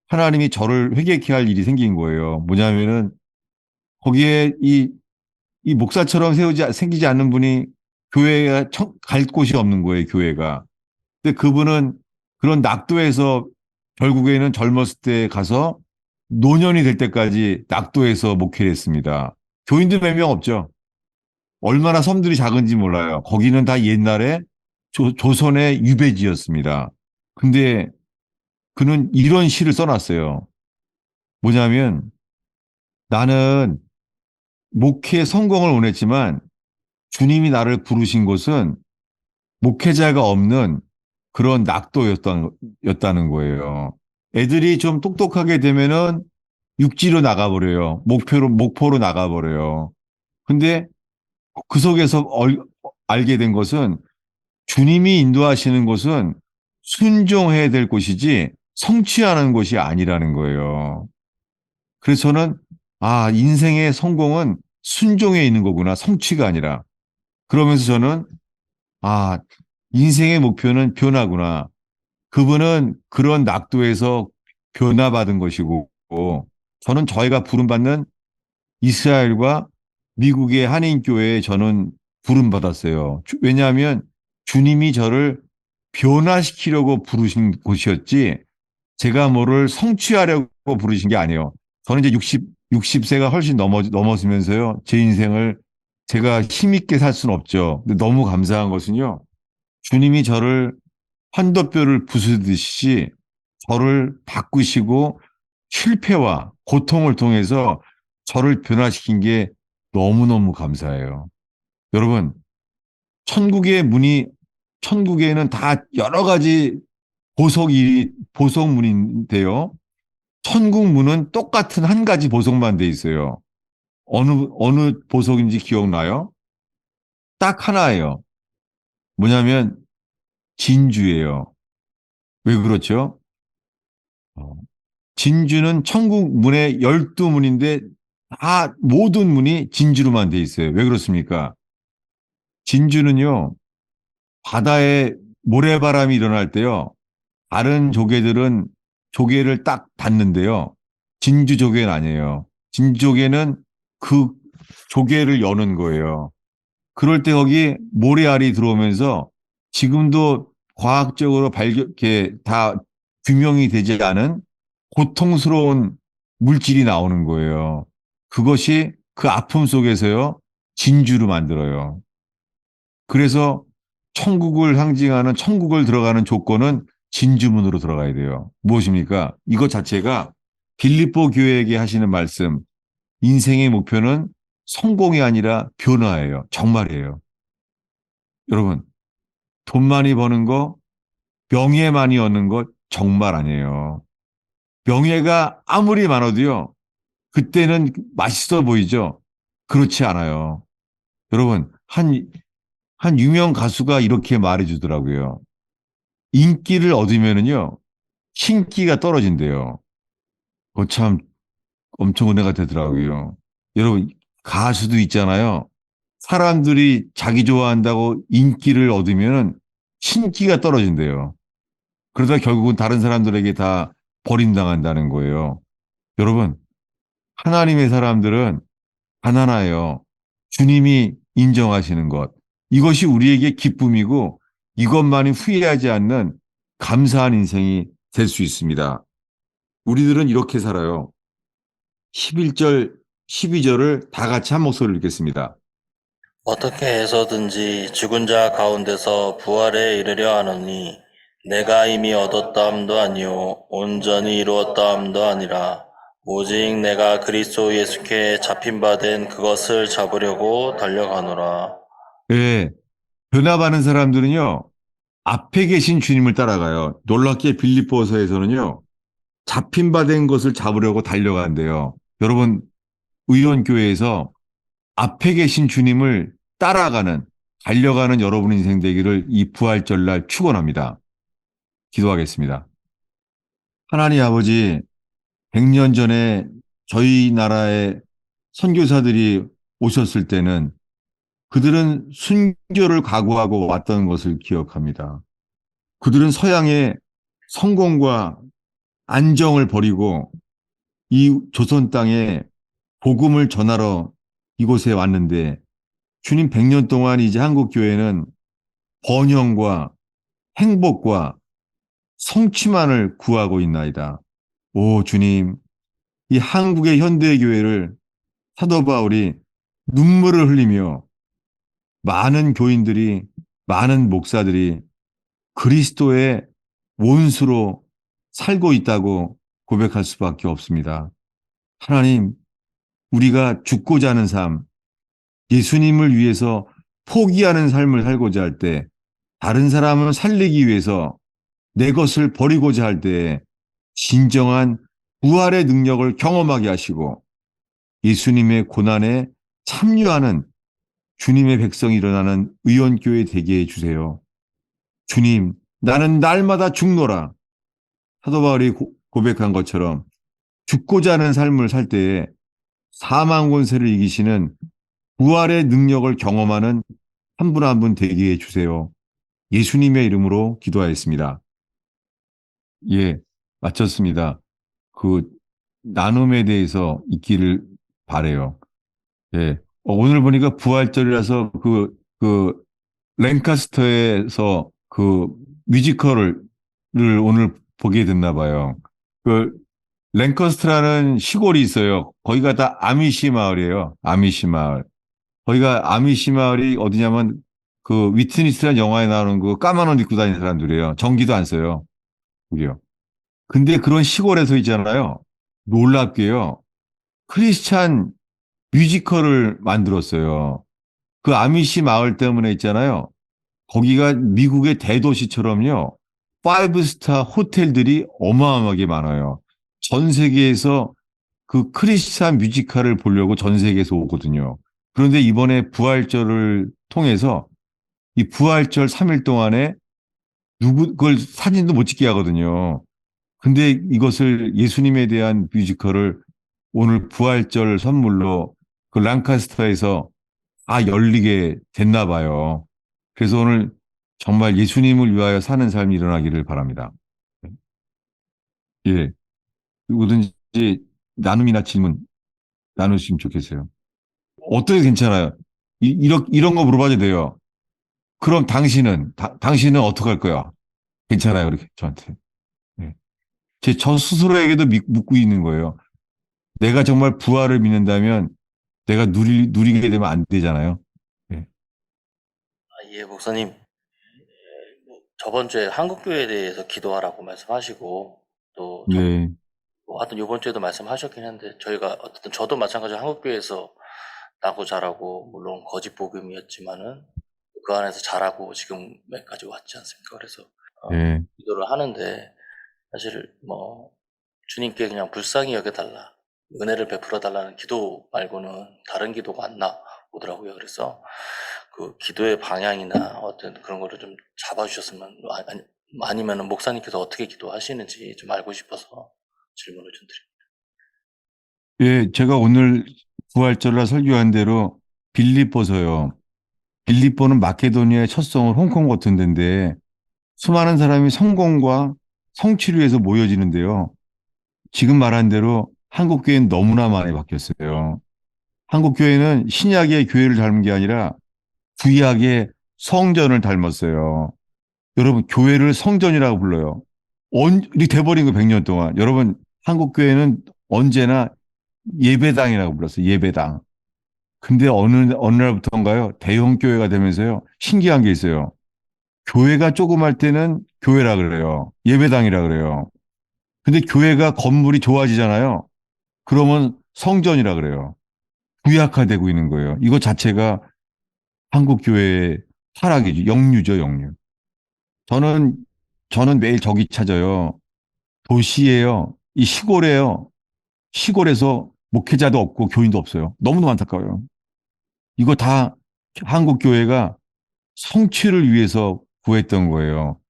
Speaker 1: 하나님이 저를 회개케 할 일이 생긴 거예요. 뭐냐면은, 거기에 이 목사처럼 생기지 않는 분이 교회가 갈 곳이 없는 거예요, 교회가. 근데 그분은 그런 낙도에서 결국에는 젊었을 때 가서 노년이 될 때까지 낙도에서 목회를 했습니다. 교인들 몇 명 없죠. 얼마나 섬들이 작은지 몰라요. 거기는 다 옛날에 조선의 유배지였습니다. 근데 그는 이런 시를 써놨어요. 뭐냐면 나는 목회 성공을 원했지만 주님이 나를 부르신 곳은 목회자가 없는 그런 낙도였다는 거예요. 애들이 좀 똑똑하게 되면은 육지로 나가버려요. 목포로 나가버려요. 근데 그 속에서 알게 된 것은 주님이 인도하시는 곳은 순종해야 될 곳이지 성취하는 곳이 아니라는 거예요. 그래서 저는 인생의 성공은 순종에 있는 거구나. 성취가 아니라. 그러면서 저는 아, 인생의 목표는 변화구나. 그분은 그런 낙도에서 변화받은 것이고, 저는 저희가 부름받는 이스라엘과 미국의 한인교회에 저는 부름받았어요. 왜냐하면 주님이 저를 변화시키려고 부르신 곳이었지, 제가 뭐를 성취하려고 부르신 게 아니에요. 저는 이제 60세가 훨씬 넘었으면서요. 제 인생을 제가 힘있게 살 수는 없죠. 근데 너무 감사한 것은요. 주님이 저를 환도뼈를 부수듯이 저를 바꾸시고 실패와 고통을 통해서 저를 변화시킨 게 너무너무 감사해요. 여러분, 천국의 문이, 천국에는 다 여러 가지 보석문인데요. 천국 문은 똑같은 한 가지 보석만 돼 있어요. 어느 보석인지 기억나요? 딱 하나예요. 뭐냐면 진주예요. 왜 그렇죠? 어, 진주는 천국 문의 12문인데 다 모든 문이 진주로만 돼 있어요. 왜 그렇습니까? 진주는요, 바다에 모래바람이 일어날 때요, 다른 조개들은 조개를 딱 닫는데요. 진주 조개는 아니에요. 진주 조개는 그 조개를 여는 거예요. 그럴 때 거기 모래알이 들어오면서 지금도 과학적으로 이렇게 다 규명이 되지 않은 고통스러운 물질이 나오는 거예요. 그것이 그 아픔 속에서요, 진주를 만들어요. 그래서 천국을 상징하는 천국을 들어가는 조건은 진주문으로 들어가야 돼요. 무엇입니까? 이것 자체가 빌립보 교회에게 하시는 말씀, 인생의 목표는 성공이 아니라 변화예요. 정말이에요. 여러분, 돈 많이 버는 거, 명예 많이 얻는 거 정말 아니에요. 명예가 아무리 많아도요, 그때는 맛있어 보이죠? 그렇지 않아요. 여러분, 한 유명 가수가 이렇게 말해주더라고요. 인기를 얻으면은요, 신기가 떨어진대요. 그거 참 엄청 은혜가 되더라고요. 여러분, 가수도 있잖아요. 사람들이 자기 좋아한다고 인기를 얻으면 신기가 떨어진대요. 그러다 결국은 다른 사람들에게 다 버림당한다는 거예요. 여러분, 하나님의 사람들은 가난하여 주님이 인정하시는 것. 이것이 우리에게 기쁨이고 이것만이 후회하지 않는 감사한 인생이 될 수 있습니다. 우리들은 이렇게 살아요. 11절, 12절을 다 같이 한 목소리를 읽겠습니다.
Speaker 2: 어떻게 해서든지 죽은 자 가운데서 부활에 이르려 하노니 내가 이미 얻었다함도 아니요 온전히 이루었다함도 아니라 오직 내가 그리스도 예수께 잡힌 바 된 그것을 잡으려고 달려가노라.
Speaker 1: 예, 변화받는 사람들은요, 앞에 계신 주님을 따라가요. 놀랍게 빌립보서에서는요, 잡힌 바 된 것을 잡으려고 달려간대요. 여러분, 의원교회에서 앞에 계신 주님을 따라가는, 달려가는 여러분 인생 되기를 이 부활절날 축원합니다. 기도하겠습니다. 하나님 아버지, 100년 전에 저희 나라에 선교사들이 오셨을 때는 그들은 순교를 각오하고 왔던 것을 기억합니다. 그들은 서양의 성공과 안정을 버리고 이 조선 땅에 복음을 전하러 이곳에 왔는데 주님 100년 동안 이제 한국 교회는 번영과 행복과 성취만을 구하고 있나이다. 오 주님, 이 한국의 현대 교회를 사도 바울이 눈물을 흘리며 많은 교인들이 많은 목사들이 그리스도의 원수로 살고 있다고 고백할 수밖에 없습니다. 하나님, 우리가 죽고자 하는 삶, 예수님을 위해서 포기하는 삶을 살고자 할 때, 다른 사람을 살리기 위해서 내 것을 버리고자 할 때, 진정한 부활의 능력을 경험하게 하시고, 예수님의 고난에 참여하는 주님의 백성이 일어나는 의원교회 되게 해주세요. 주님, 나는 날마다 죽노라. 사도 바울이 고백한 것처럼 죽고자 하는 삶을 살 때에 사망 권세를 이기시는 부활의 능력을 경험하는 한 분 한 분 되게 해주세요. 예수님의 이름으로 기도하였습니다. 예, 마쳤습니다. 그 나눔에 대해서 있기를 바래요. 예, 오늘 보니까 부활절이라서 그 랭카스터에서 그 뮤지컬을 오늘 보게 됐나 봐요. 그 랭커스트라는 시골이 있어요. 거기가 다 아미시 마을이에요. 아미시 마을. 거기가 아미시 마을이 어디냐면 그 위트니스라는 영화에 나오는 그 까만 옷 입고 다니는 사람들이에요. 전기도 안 써요. 그게요. 근데 그런 시골에서 있잖아요. 놀랍게요. 크리스찬 뮤지컬을 만들었어요. 그 아미시 마을 때문에 있잖아요. 거기가 미국의 대도시처럼요. 파이브 스타 호텔들이 어마어마하게 많아요. 전 세계에서 그 크리스찬 뮤지컬을 보려고 전 세계에서 오거든요. 그런데 이번에 부활절을 통해서 이 부활절 3일 동안에 그걸 사진도 못 찍게 하거든요. 근데 이것을 예수님에 대한 뮤지컬을 오늘 부활절 선물로 그 랑카스터에서 열리게 됐나 봐요. 그래서 오늘 정말 예수님을 위하여 사는 삶이 일어나기를 바랍니다. 예. 누구든지 나눔이나 질문 나누시면 좋겠어요. 어떻게 괜찮아요? 이런 거 물어봐도 돼요. 그럼 당신은 어떻게 할 거야? 괜찮아요. 그렇게 저한테. 예. 저 스스로에게도 묻고 있는 거예요. 내가 정말 부활을 믿는다면 내가 누리게 되면 안 되잖아요. 예.
Speaker 2: 예, 목사님. 저번 주에 한국교회에 대해서 기도하라고 말씀하시고, 또,
Speaker 1: 네.
Speaker 2: 하여튼 이번 주에도 말씀하셨긴 한데, 저희가, 어쨌든 저도 마찬가지로 한국교회에서 나고 자라고, 물론 거짓 복음이었지만은, 그 안에서 자라고 지금까지 왔지 않습니까? 그래서,
Speaker 1: 예.
Speaker 2: 기도를 하는데, 사실, 주님께 그냥 불쌍히 여겨달라, 은혜를 베풀어 달라는 기도 말고는 다른 기도가 안 나오더라고요. 그래서, 그 기도의 방향이나 어떤 그런 거를 좀 잡아주셨으면, 아니면은 목사님께서 어떻게 기도하시는지 좀 알고 싶어서 질문을 좀 드립니다.
Speaker 1: 예, 제가 오늘 부활절날 설교한 대로 빌립보서요. 빌립보는 마케도니아의 첫 성을 홍콩 같은 데인데 수많은 사람이 성공과 성취를 위해서 모여지는데요. 지금 말한 대로 한국 교회는 너무나 많이 바뀌었어요. 한국 교회는 신약의 교회를 닮은 게 아니라 구약의 성전을 닮았어요. 여러분, 교회를 성전이라고 불러요. 이렇게 돼버린 거 100년 동안. 여러분, 한국 교회는 언제나 예배당이라고 불렀어요. 예배당. 근데 어느 날부터인가요? 대형 교회가 되면서요. 신기한 게 있어요. 교회가 조그말 때는 교회라 그래요. 예배당이라 그래요. 근데 교회가 건물이 좋아지잖아요. 그러면 성전이라 그래요. 구약화되고 있는 거예요. 이거 자체가 한국 교회의 타락이죠. 역류죠, 역류. 저는 저는 매일 저기 찾아요. 도시예요. 이 시골에요. 시골에서 목회자도 없고 교인도 없어요. 너무너무 안타까워요. 이거 다 한국 교회가 성취를 위해서 구했던 거예요.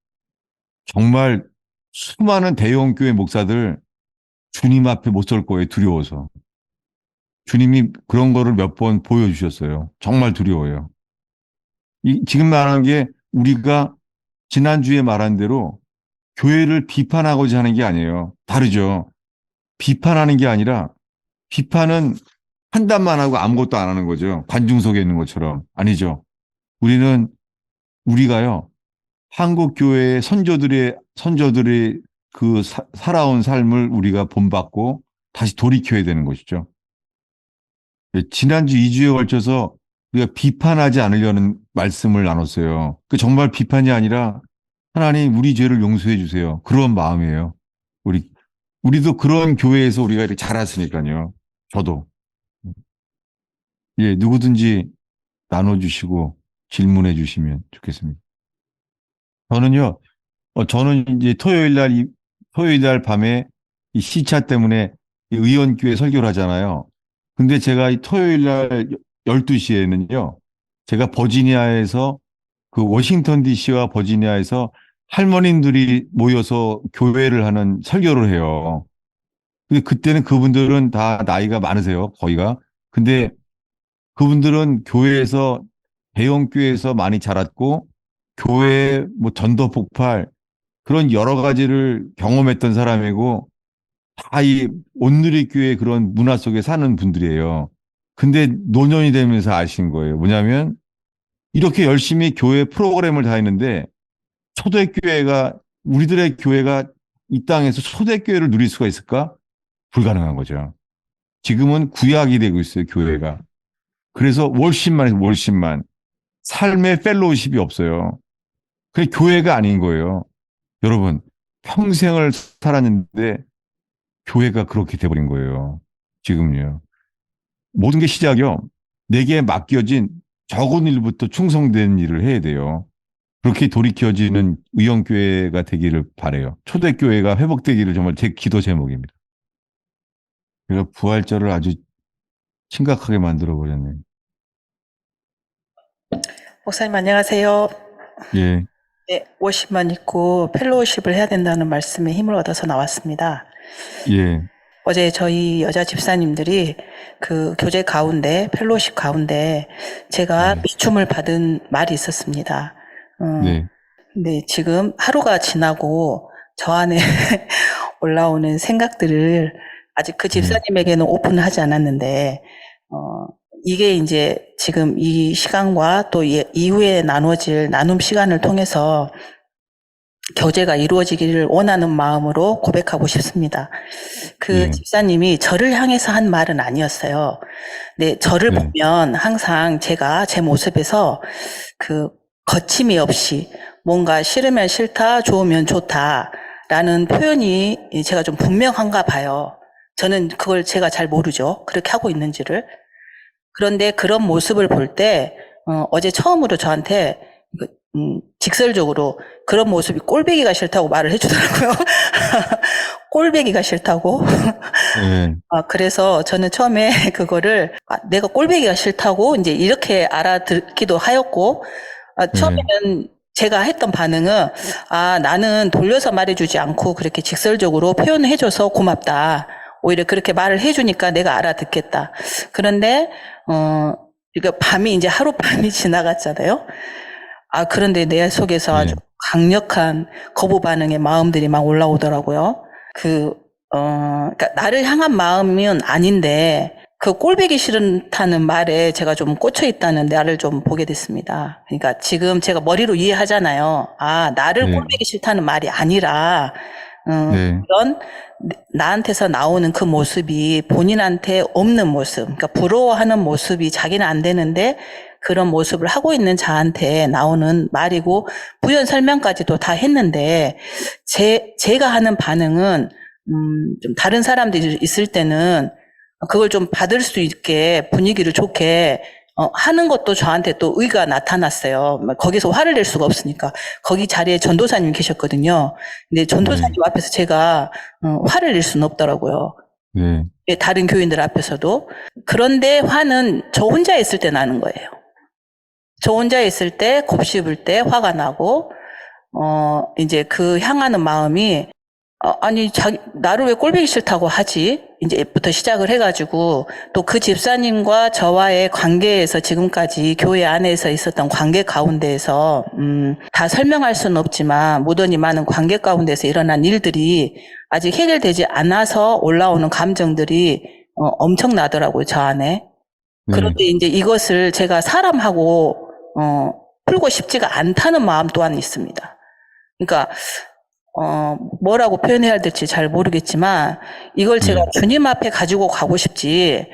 Speaker 1: 정말 수많은 대형 교회 목사들 주님 앞에 못 설 거예요. 두려워서. 주님이 그런 거를 몇 번 보여주셨어요. 정말 두려워요. 지금 말하는 게 우리가 지난주에 말한 대로 교회를 비판하고자 하는 게 아니에요. 다르죠. 비판하는 게 아니라 비판은 판단만 하고 아무것도 안 하는 거죠. 관중석에 있는 것처럼. 아니죠. 우리는 우리가요. 한국 교회의 선조들의 그 살아온 삶을 우리가 본받고 다시 돌이켜야 되는 것이죠. 예, 지난주 2주에 걸쳐서 우리가 비판하지 않으려는 말씀을 나눴어요. 그 정말 비판이 아니라 하나님 우리 죄를 용서해 주세요. 그런 마음이에요. 우리도 그런 교회에서 우리가 이렇게 자랐으니까요. 저도. 예, 누구든지 나눠주시고 질문해 주시면 좋겠습니다. 저는요, 저는 이제 토요일 날 밤에 이 시차 때문에 이 의원교회 설교를 하잖아요. 근데 제가 이 토요일 날 12시에는요, 제가 버지니아에서 그 워싱턴 DC와 버지니아에서 할머님들이 모여서 교회를 하는 설교를 해요. 근데 그때는 그분들은 다 나이가 많으세요, 거의가. 근데 그분들은 대형 교회에서 많이 자랐고, 교회 뭐 전도 폭발, 그런 여러 가지를 경험했던 사람이고, 다 이 온누리 교회 그런 문화 속에 사는 분들이에요. 근데 노년이 되면서 아신 거예요. 뭐냐면, 이렇게 열심히 교회 프로그램을 다 했는데, 우리들의 교회가 이 땅에서 초대교회를 누릴 수가 있을까? 불가능한 거죠. 지금은 구약이 되고 있어요, 교회가. 그래서 월십만 해서 월십만. 삶의 펠로우십이 없어요. 그게 교회가 아닌 거예요. 여러분, 평생을 살았는데 교회가 그렇게 돼버린 거예요. 지금요. 모든 게 시작이요. 내게 맡겨진 적은 일부터 충성된 일을 해야 돼요. 그렇게 돌이켜지는 의형교회가 되기를 바래요. 초대교회가 회복되기를 정말 제 기도 제목입니다. 그래서 부활절을 아주 심각하게 만들어 버렸네요.
Speaker 3: 목사님 안녕하세요.
Speaker 1: 예,
Speaker 3: 네, 50만 있고 펠로우십을 해야 된다는 말씀에 힘을 얻어서 나왔습니다.
Speaker 1: 예,
Speaker 3: 어제 저희 여자 집사님들이 그 교제 가운데 펠로우십 가운데 제가
Speaker 1: 네.
Speaker 3: 비춤을 받은 말이 있었습니다.
Speaker 1: 네,
Speaker 3: 근데 지금 하루가 지나고 저 안에 올라오는 생각들을 아직 그 집사님에게는 오픈하지 않았는데 이게 이제 지금 이 시간과 또 이후에 나눠질 나눔 시간을 통해서 교제가 이루어지기를 원하는 마음으로 고백하고 싶습니다. 그
Speaker 1: 예.
Speaker 3: 집사님이 저를 향해서 한 말은 아니었어요. 근데 저를
Speaker 1: 네.
Speaker 3: 보면 항상 제가 제 모습에서 그 거침이 없이 뭔가 싫으면 싫다, 좋으면 좋다라는 표현이 제가 좀 분명한가 봐요. 저는 그걸 제가 잘 모르죠. 그렇게 하고 있는지를. 그런데 그런 모습을 볼 때, 어제 처음으로 저한테 직설적으로 그런 모습이 꼴배기가 싫다고 말을 해주더라고요. 꼴배기가 싫다고.
Speaker 1: 예.
Speaker 3: 그래서 저는 처음에 그거를 내가 꼴배기가 싫다고 이제 이렇게 알아듣기도 하였고, 처음에는 제가 했던 반응은 나는 돌려서 말해주지 않고 그렇게 직설적으로 표현해줘서 고맙다. 오히려 그렇게 말을 해주니까 내가 알아듣겠다. 그런데 그러니까 밤이 이제 하룻밤이 지나갔잖아요. 그런데 내 속에서 아주 강력한 거부 반응의 마음들이 막 올라오더라고요. 그러니까 나를 향한 마음은 아닌데 그 꼴보기 싫다는 말에 제가 좀 꽂혀 있다는 나를 좀 보게 됐습니다. 그러니까 지금 제가 머리로 이해하잖아요. 나를 꼴보기 싫다는 말이 아니라 그런 나한테서 나오는 그 모습이 본인한테 없는 모습, 그러니까 부러워하는 모습이 자기는 안 되는데 그런 모습을 하고 있는 자한테 나오는 말이고 부연 설명까지도 다 했는데 제가 하는 반응은 좀 다른 사람들이 있을 때는 그걸 좀 받을 수 있게 분위기를 좋게 하는 것도 저한테 또 의가 나타났어요. 거기서 화를 낼 수가 없으니까. 거기 자리에 전도사님 계셨거든요. 근데 전도사님 앞에서 제가 화를 낼 수는 없더라고요. 다른 교인들 앞에서도. 그런데 화는 저 혼자 있을 때 나는 거예요. 저 혼자 있을 때 곱씹을 때 화가 나고 이제 그 향하는 마음이 아니 나를 왜 꼴보기 싫다고 하지? 이제부터 시작을 해가지고 또 그 집사님과 저와의 관계에서 지금까지 교회 안에서 있었던 관계 가운데에서 다 설명할 수는 없지만 무던히 많은 관계 가운데서 일어난 일들이 아직 해결되지 않아서 올라오는 감정들이 엄청나더라고요, 저 안에. 그런데 이제 이것을 제가 사람하고 풀고 싶지가 않다는 마음 또한 있습니다. 그러니까 뭐라고 표현해야 될지 잘 모르겠지만 이걸 제가 주님 앞에 가지고 가고 싶지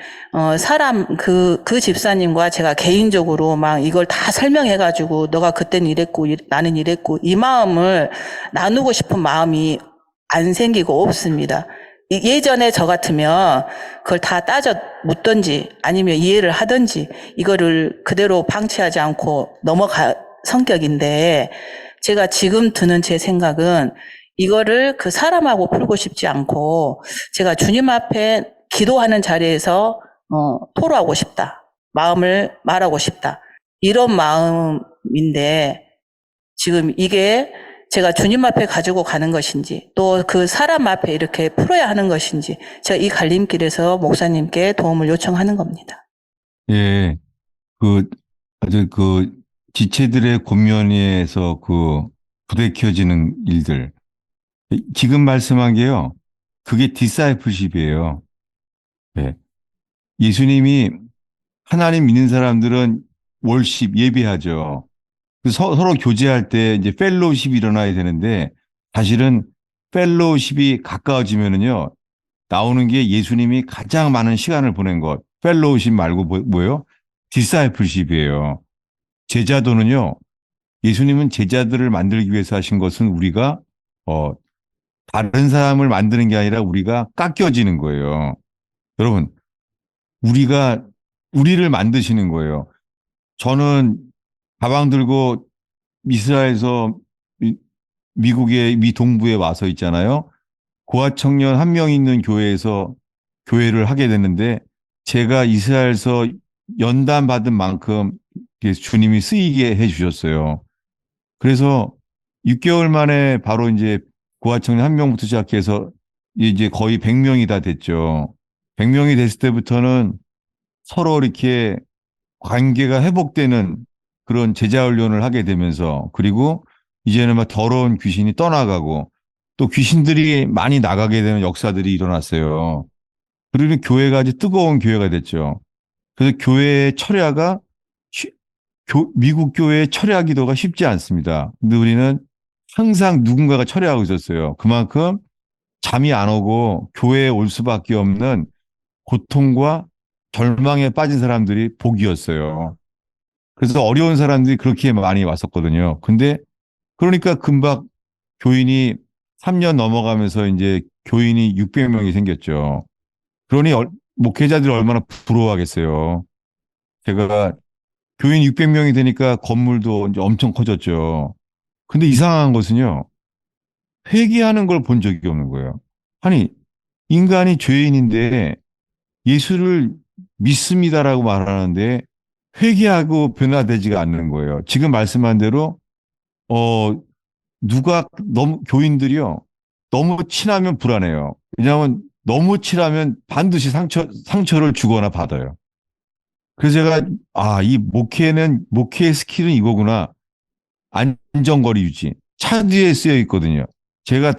Speaker 3: 사람 그 집사님과 제가 개인적으로 막 이걸 다 설명해가지고 너가 그때는 이랬고 나는 이랬고 이 마음을 나누고 싶은 마음이 안 생기고 없습니다. 예전에 저 같으면 그걸 다 따져 묻든지 아니면 이해를 하든지 이거를 그대로 방치하지 않고 넘어갈 성격인데 제가 지금 드는 제 생각은 이거를 그 사람하고 풀고 싶지 않고 제가 주님 앞에 기도하는 자리에서 토로하고 싶다. 마음을 말하고 싶다. 이런 마음인데 지금 이게 제가 주님 앞에 가지고 가는 것인지 또 그 사람 앞에 이렇게 풀어야 하는 것인지 제가 이 갈림길에서 목사님께 도움을 요청하는 겁니다.
Speaker 1: 예, 아주 지체들의 권면에서 부대켜지는 일들. 지금 말씀한 게요, 그게 디사이플십이에요. 예. 예수님이 하나님 믿는 사람들은 월십 예배하죠. 서로 교제할 때 이제 펠로우십이 일어나야 되는데 사실은 펠로우십이 가까워지면은요 나오는 게 예수님이 가장 많은 시간을 보낸 것. 펠로우십 말고 뭐예요? 디사이플십이에요. 제자도는요, 예수님은 제자들을 만들기 위해서 하신 것은 우리가 다른 사람을 만드는 게 아니라 우리가 깎여지는 거예요. 여러분, 우리를 만드시는 거예요. 저는 가방 들고 이스라엘에서 미국의 미 동부에 와서 있잖아요. 고아 청년 한 명 있는 교회에서 교회를 하게 됐는데 제가 이스라엘에서 연단 받은 만큼 주님이 쓰이게 해주셨어요. 그래서 6개월 만에 바로 이제 고아 청년 한 명부터 시작해서 이제 거의 100명이 다 됐죠. 100명이 됐을 때부터는 서로 이렇게 관계가 회복되는 그런 제자 훈련을 하게 되면서 그리고 이제는 막 더러운 귀신이 떠나가고 또 귀신들이 많이 나가게 되는 역사들이 일어났어요. 그러면 교회가 아주 뜨거운 교회가 됐죠. 그래서 교회의 철야가 미국 교회의 철야 기도가 쉽지 않습니다. 근데 우리는 항상 누군가가 철야하고 있었어요. 그만큼 잠이 안 오고 교회에 올 수밖에 없는 고통과 절망에 빠진 사람들이 복이었어요. 그래서 어려운 사람들이 그렇게 많이 왔었거든요. 근데 그러니까 금방 교인이 3년 넘어가면서 이제 교인이 600명이 생겼죠. 그러니 목회자들이 얼마나 부러워하겠어요. 제가 교인 600명이 되니까 건물도 이제 엄청 커졌죠. 근데 이상한 것은요, 회개하는 걸 본 적이 없는 거예요. 아니, 인간이 죄인인데 예수를 믿습니다라고 말하는데 회개하고 변화되지가 않는 거예요. 지금 말씀한 대로, 어, 교인들이요, 너무 친하면 불안해요. 왜냐하면 너무 친하면 반드시 상처를 주거나 받아요. 그래서 제가, 이 목회의 스킬은 이거구나. 안전거리 유지. 차 뒤에 쓰여 있거든요. 제가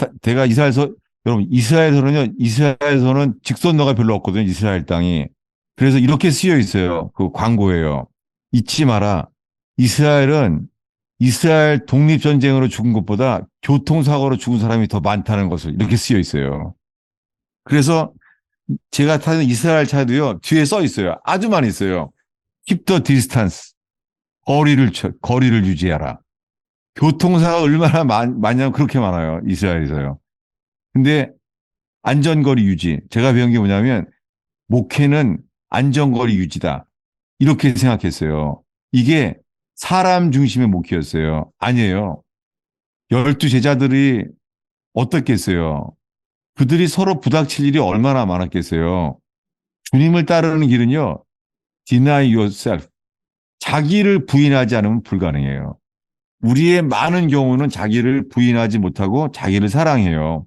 Speaker 1: 이스라엘에서는 직선로가 별로 없거든요. 이스라엘 땅이. 그래서 이렇게 쓰여 있어요. 그 광고예요. 잊지 마라. 이스라엘은 이스라엘 독립전쟁으로 죽은 것보다 교통사고로 죽은 사람이 더 많다는 것을 이렇게 쓰여 있어요. 그래서 제가 타는 이스라엘 차도요, 뒤에 써 있어요. 아주 많이 있어요. Keep the distance. 거리를 유지하라. 교통사가 얼마나 많냐면 그렇게 많아요. 이스라엘에서요. 근데 안전거리 유지. 제가 배운 게 뭐냐면 목회는 안전거리 유지다. 이렇게 생각했어요. 이게 사람 중심의 목회였어요. 아니에요. 12제자들이 어떻겠어요? 그들이 서로 부닥칠 일이 얼마나 많았겠어요. 주님을 따르는 길은요. Deny yourself. 자기를 부인하지 않으면 불가능해요. 우리의 많은 경우는 자기를 부인하지 못하고 자기를 사랑해요.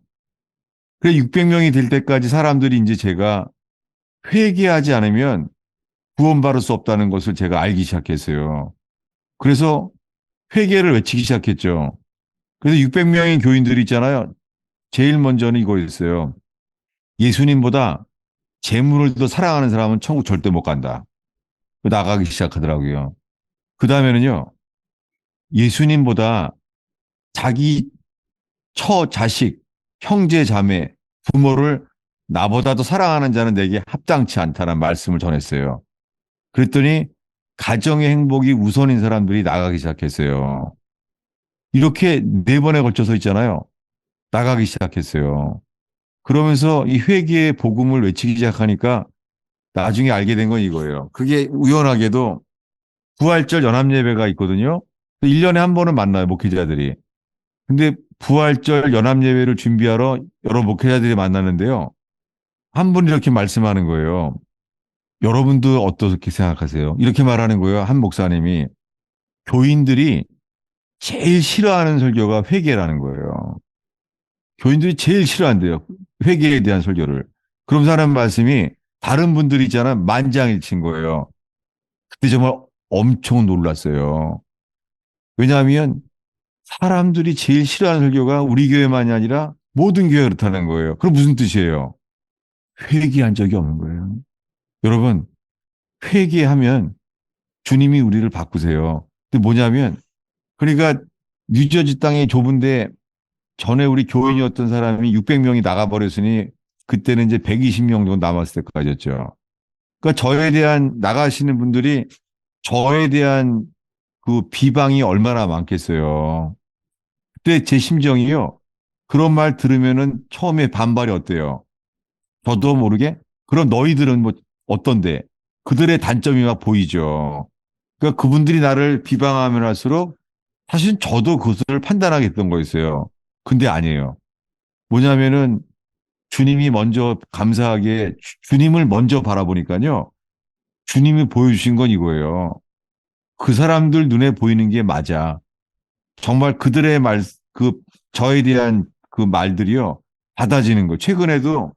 Speaker 1: 그래서 600명이 될 때까지 사람들이 이제 제가 회개하지 않으면 구원받을 수 없다는 것을 제가 알기 시작했어요. 그래서 회개를 외치기 시작했죠. 그래서 600명의 교인들이 있잖아요. 제일 먼저는 이거였어요. 예수님보다 재물을 더 사랑하는 사람은 천국 절대 못 간다. 나가기 시작하더라고요. 그 다음에는요. 예수님보다 자기 자식, 형제, 자매, 부모를 나보다 더 사랑하는 자는 내게 합당치 않다는 말씀을 전했어요. 그랬더니 가정의 행복이 우선인 사람들이 나가기 시작했어요. 이렇게 4번에 걸쳐서 있잖아요. 나가기 시작했어요. 그러면서 이 회개의 복음을 외치기 시작하니까 나중에 알게 된 건 이거예요. 그게 우연하게도 부활절 연합예배가 있거든요. 1년에 한 번은 만나요, 목회자들이. 근데 부활절 연합예배를 준비하러 여러 목회자들이 만나는데요. 한 분이 이렇게 말씀하는 거예요. 여러분도 어떻게 생각하세요? 이렇게 말하는 거예요. 한 목사님이. 교인들이 제일 싫어하는 설교가 회개라는 거예요. 교인들이 제일 싫어한대요. 회개에 대한 설교를. 그럼 사람 말씀이 다른 분들이 있잖아. 만장일치인 거예요. 그때 정말 엄청 놀랐어요. 왜냐하면 사람들이 제일 싫어하는 설교가 우리 교회만이 아니라 모든 교회가 그렇다는 거예요. 그럼 무슨 뜻이에요? 회개한 적이 없는 거예요. 여러분, 회개하면 주님이 우리를 바꾸세요. 근데 뭐냐면, 그러니까 뉴저지 땅이 좁은데 전에 우리 교인이었던 사람이 600명이 나가버렸으니 그때는 이제 120명 정도 남았을 때까지였죠. 그러니까 저에 대한 나가시는 분들이 저에 대한 그 비방이 얼마나 많겠어요. 그때 제 심정이요. 그런 말 들으면은 처음에 반발이 어때요? 저도 모르게? 그럼 너희들은 뭐 어떤데? 그들의 단점이 막 보이죠. 그러니까 그분들이 나를 비방하면 할수록 사실 저도 그것을 판단하겠던 거였어요. 근데 아니에요. 뭐냐면은 주님이 먼저 감사하게 주님을 먼저 바라보니까요. 주님이 보여주신 건 이거예요. 그 사람들 눈에 보이는 게 맞아. 정말 그들의 저에 대한 그 말들이요. 받아지는 거. 최근에도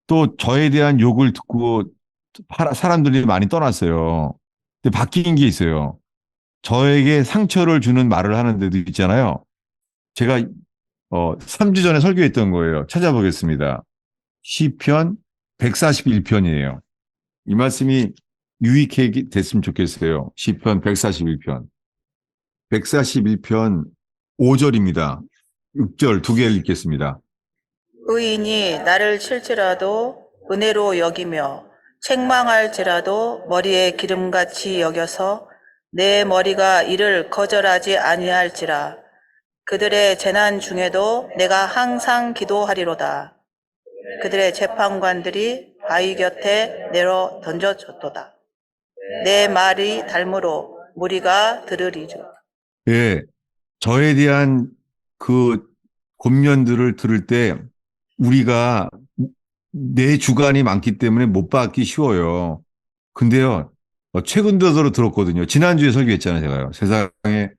Speaker 1: 또 저에 대한 욕을 듣고 사람들이 많이 떠났어요. 근데 바뀐 게 있어요. 저에게 상처를 주는 말을 하는 데도 있잖아요. 제가 3주 전에 설교했던 거예요. 찾아보겠습니다. 시편 141편이에요. 이 말씀이 유익해 됐으면 좋겠어요. 시편 141편. 141편 5절입니다. 6절 두 개를 읽겠습니다.
Speaker 3: 의인이 나를 칠지라도 은혜로 여기며 책망할지라도 머리에 기름같이 여겨서 내 머리가 이를 거절하지 아니할지라. 그들의 재난 중에도 내가 항상 기도하리로다. 그들의 재판관들이 바위 곁에 내려 던져졌도다. 내 말이 닮으로 무리가 들으리죠.
Speaker 1: 예, 저에 대한 그 권면들을 들을 때 우리가 내 주관이 많기 때문에 못 받기 쉬워요. 근데요, 최근 들어서 들었거든요. 지난주에 설교했잖아요, 제가요. 세상에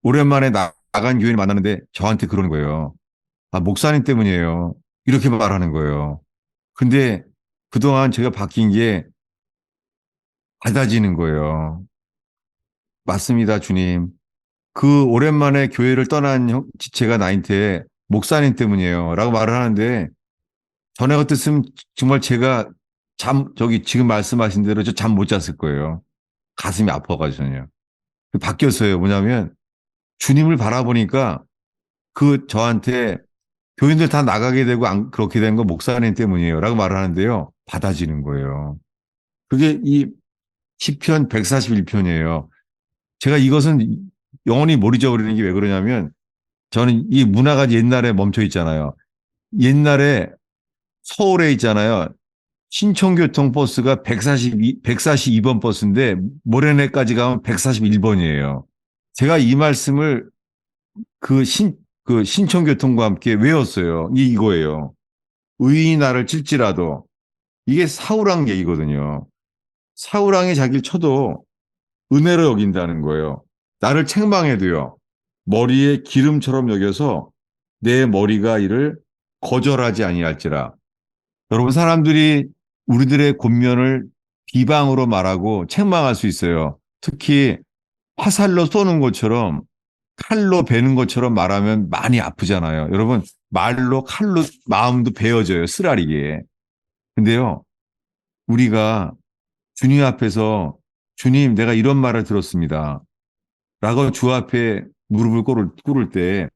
Speaker 1: 오랜만에 나간 교인을 만났는데 저한테 그러는 거예요. 아, 목사님 때문이에요. 이렇게 말하는 거예요. 근데 그동안 제가 바뀐 게 받아지는 거예요. 맞습니다, 주님. 그 오랜만에 교회를 떠난 지체가 나한테 목사님 때문이에요. 라고 말을 하는데 전에 같았으면 정말 제가 지금 말씀하신 대로 저 잠 못 잤을 거예요. 가슴이 아파가지고요. 바뀌었어요. 뭐냐면 주님을 바라보니까 그 저한테 교인들 다 나가게 되고 그렇게 된 거 목사님 때문이에요. 라고 말을 하는데요. 받아지는 거예요. 그게 이 시편 141편이에요. 제가 이것은 영원히 못 잊어버리는 게 왜 그러냐면 저는 이 문화가 옛날에 멈춰 있잖아요. 옛날에 서울에 있잖아요. 신촌교통 버스가 142번 버스인데 모래내까지 가면 141번이에요. 제가 이 말씀을 그 신촌교통과 함께 외웠어요. 이거예요. 의인이 나를 칠지라도 이게 사울왕 얘기거든요. 사울왕이 자기를 쳐도 은혜로 여긴다는 거예요. 나를 책망해도요. 머리에 기름처럼 여겨서 내 머리가 이를 거절하지 아니할지라. 여러분 사람들이 우리들의 권면을 비방으로 말하고 책망할 수 있어요. 특히 화살로 쏘는 것처럼 칼로 베는 것처럼 말하면 많이 아프잖아요. 여러분 말로 칼로 마음도 베어져요. 쓰라리게. 근데요. 우리가 주님 앞에서 주님 내가 이런 말을 들었습니다. 라고 주 앞에 무릎을 꿇을 때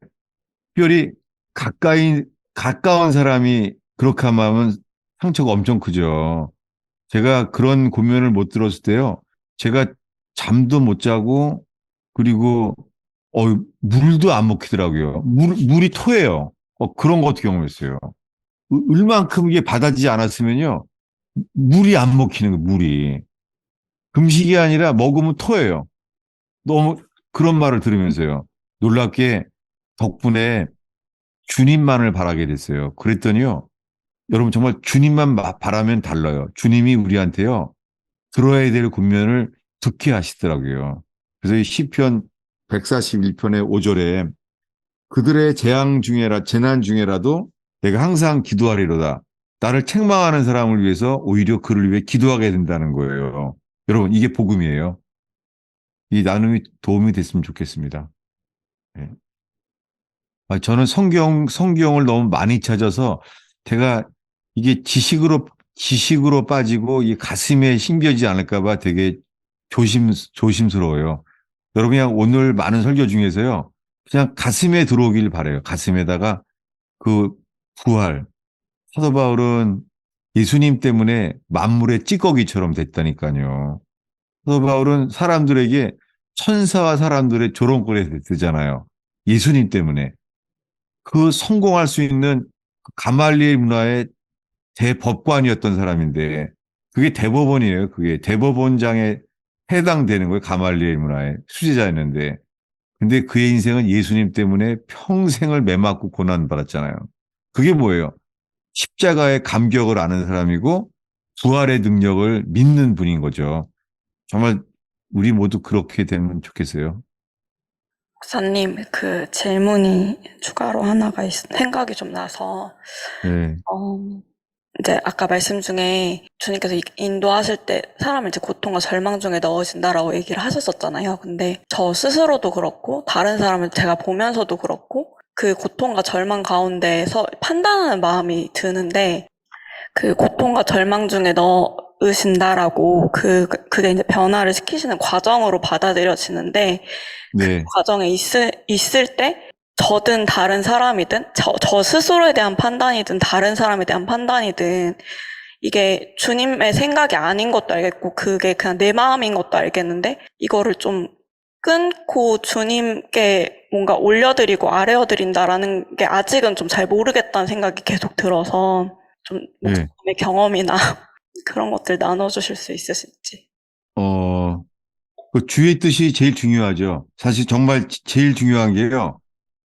Speaker 1: 특별히 가까운 사람이 그렇게 하면 상처가 엄청 크죠. 제가 그런 고면을 못 들었을 때요. 제가 잠도 못 자고 그리고 물도 안 먹히더라고요. 물이 토해요. 그런 것 경험했어요. 얼만큼 이게 받아지지 않았으면요. 물이 안 먹히는 거예요, 물이. 금식이 아니라 먹으면 토해요. 너무 그런 말을 들으면서요. 놀랍게 덕분에 주님만을 바라게 됐어요. 그랬더니요. 여러분 정말 주님만 바라면 달라요. 주님이 우리한테요. 들어야 될 권면을 듣게 하시더라고요. 그래서 이 시편 141편의 5절에 그들의 재난 중에라도 내가 항상 기도하리로다. 나를 책망하는 사람을 위해서 오히려 그를 위해 기도하게 된다는 거예요. 여러분 이게 복음이에요. 이 나눔이 도움이 됐으면 좋겠습니다. 네. 저는 성경을 너무 많이 찾아서 제가 이게 지식으로 빠지고 이 가슴에 심겨지지 않을까봐 되게 조심스러워요. 여러분 그냥 오늘 많은 설교 중에서요. 그냥 가슴에 들어오길 바라요. 가슴에다가 그 부활. 사도 바울은 예수님 때문에 만물의 찌꺼기처럼 됐다니까요. 사도 바울은 사람들에게 천사와 사람들의 조롱거리가 되잖아요. 예수님 때문에. 그 성공할 수 있는 가말리엘 문화의 대법관이었던 사람인데 그게 대법원이에요. 그게 대법원장에 해당되는 거예요. 가말리엘 문화의 수제자였는데. 근데 그의 인생은 예수님 때문에 평생을 매맞고 고난받았잖아요. 그게 뭐예요? 십자가의 감격을 아는 사람이고 부활의 능력을 믿는 분인 거죠. 정말 우리 모두 그렇게 되면 좋겠어요.
Speaker 4: 목사님, 그 질문이 추가로 하나가 생각이 좀 나서,
Speaker 1: 네.
Speaker 4: 이제 아까 말씀 중에 주님께서 인도하실 때 사람을 이제 고통과 절망 중에 넣으신다라고 얘기를 하셨었잖아요. 근데 저 스스로도 그렇고, 다른 사람을 제가 보면서도 그렇고, 그 고통과 절망 가운데에서 판단하는 마음이 드는데, 그 고통과 절망 중에 넣으신다라고 그게 이제 변화를 시키시는 과정으로 받아들여지는데 그
Speaker 1: 네,
Speaker 4: 과정에 있을 때 저든 다른 사람이든 저 스스로에 대한 판단이든 다른 사람에 대한 판단이든 이게 주님의 생각이 아닌 것도 알겠고 그게 그냥 내 마음인 것도 알겠는데 이거를 좀 끊고 주님께 뭔가 올려드리고 아뢰어드린다라는 게 아직은 좀 잘 모르겠다는 생각이 계속 들어서 좀 뭐
Speaker 1: 네.
Speaker 4: 의 경험이나 그런 것들 나눠주실 수 있으실지.
Speaker 1: 그 주의 뜻이 제일 중요하죠. 사실 정말 제일 중요한 게요.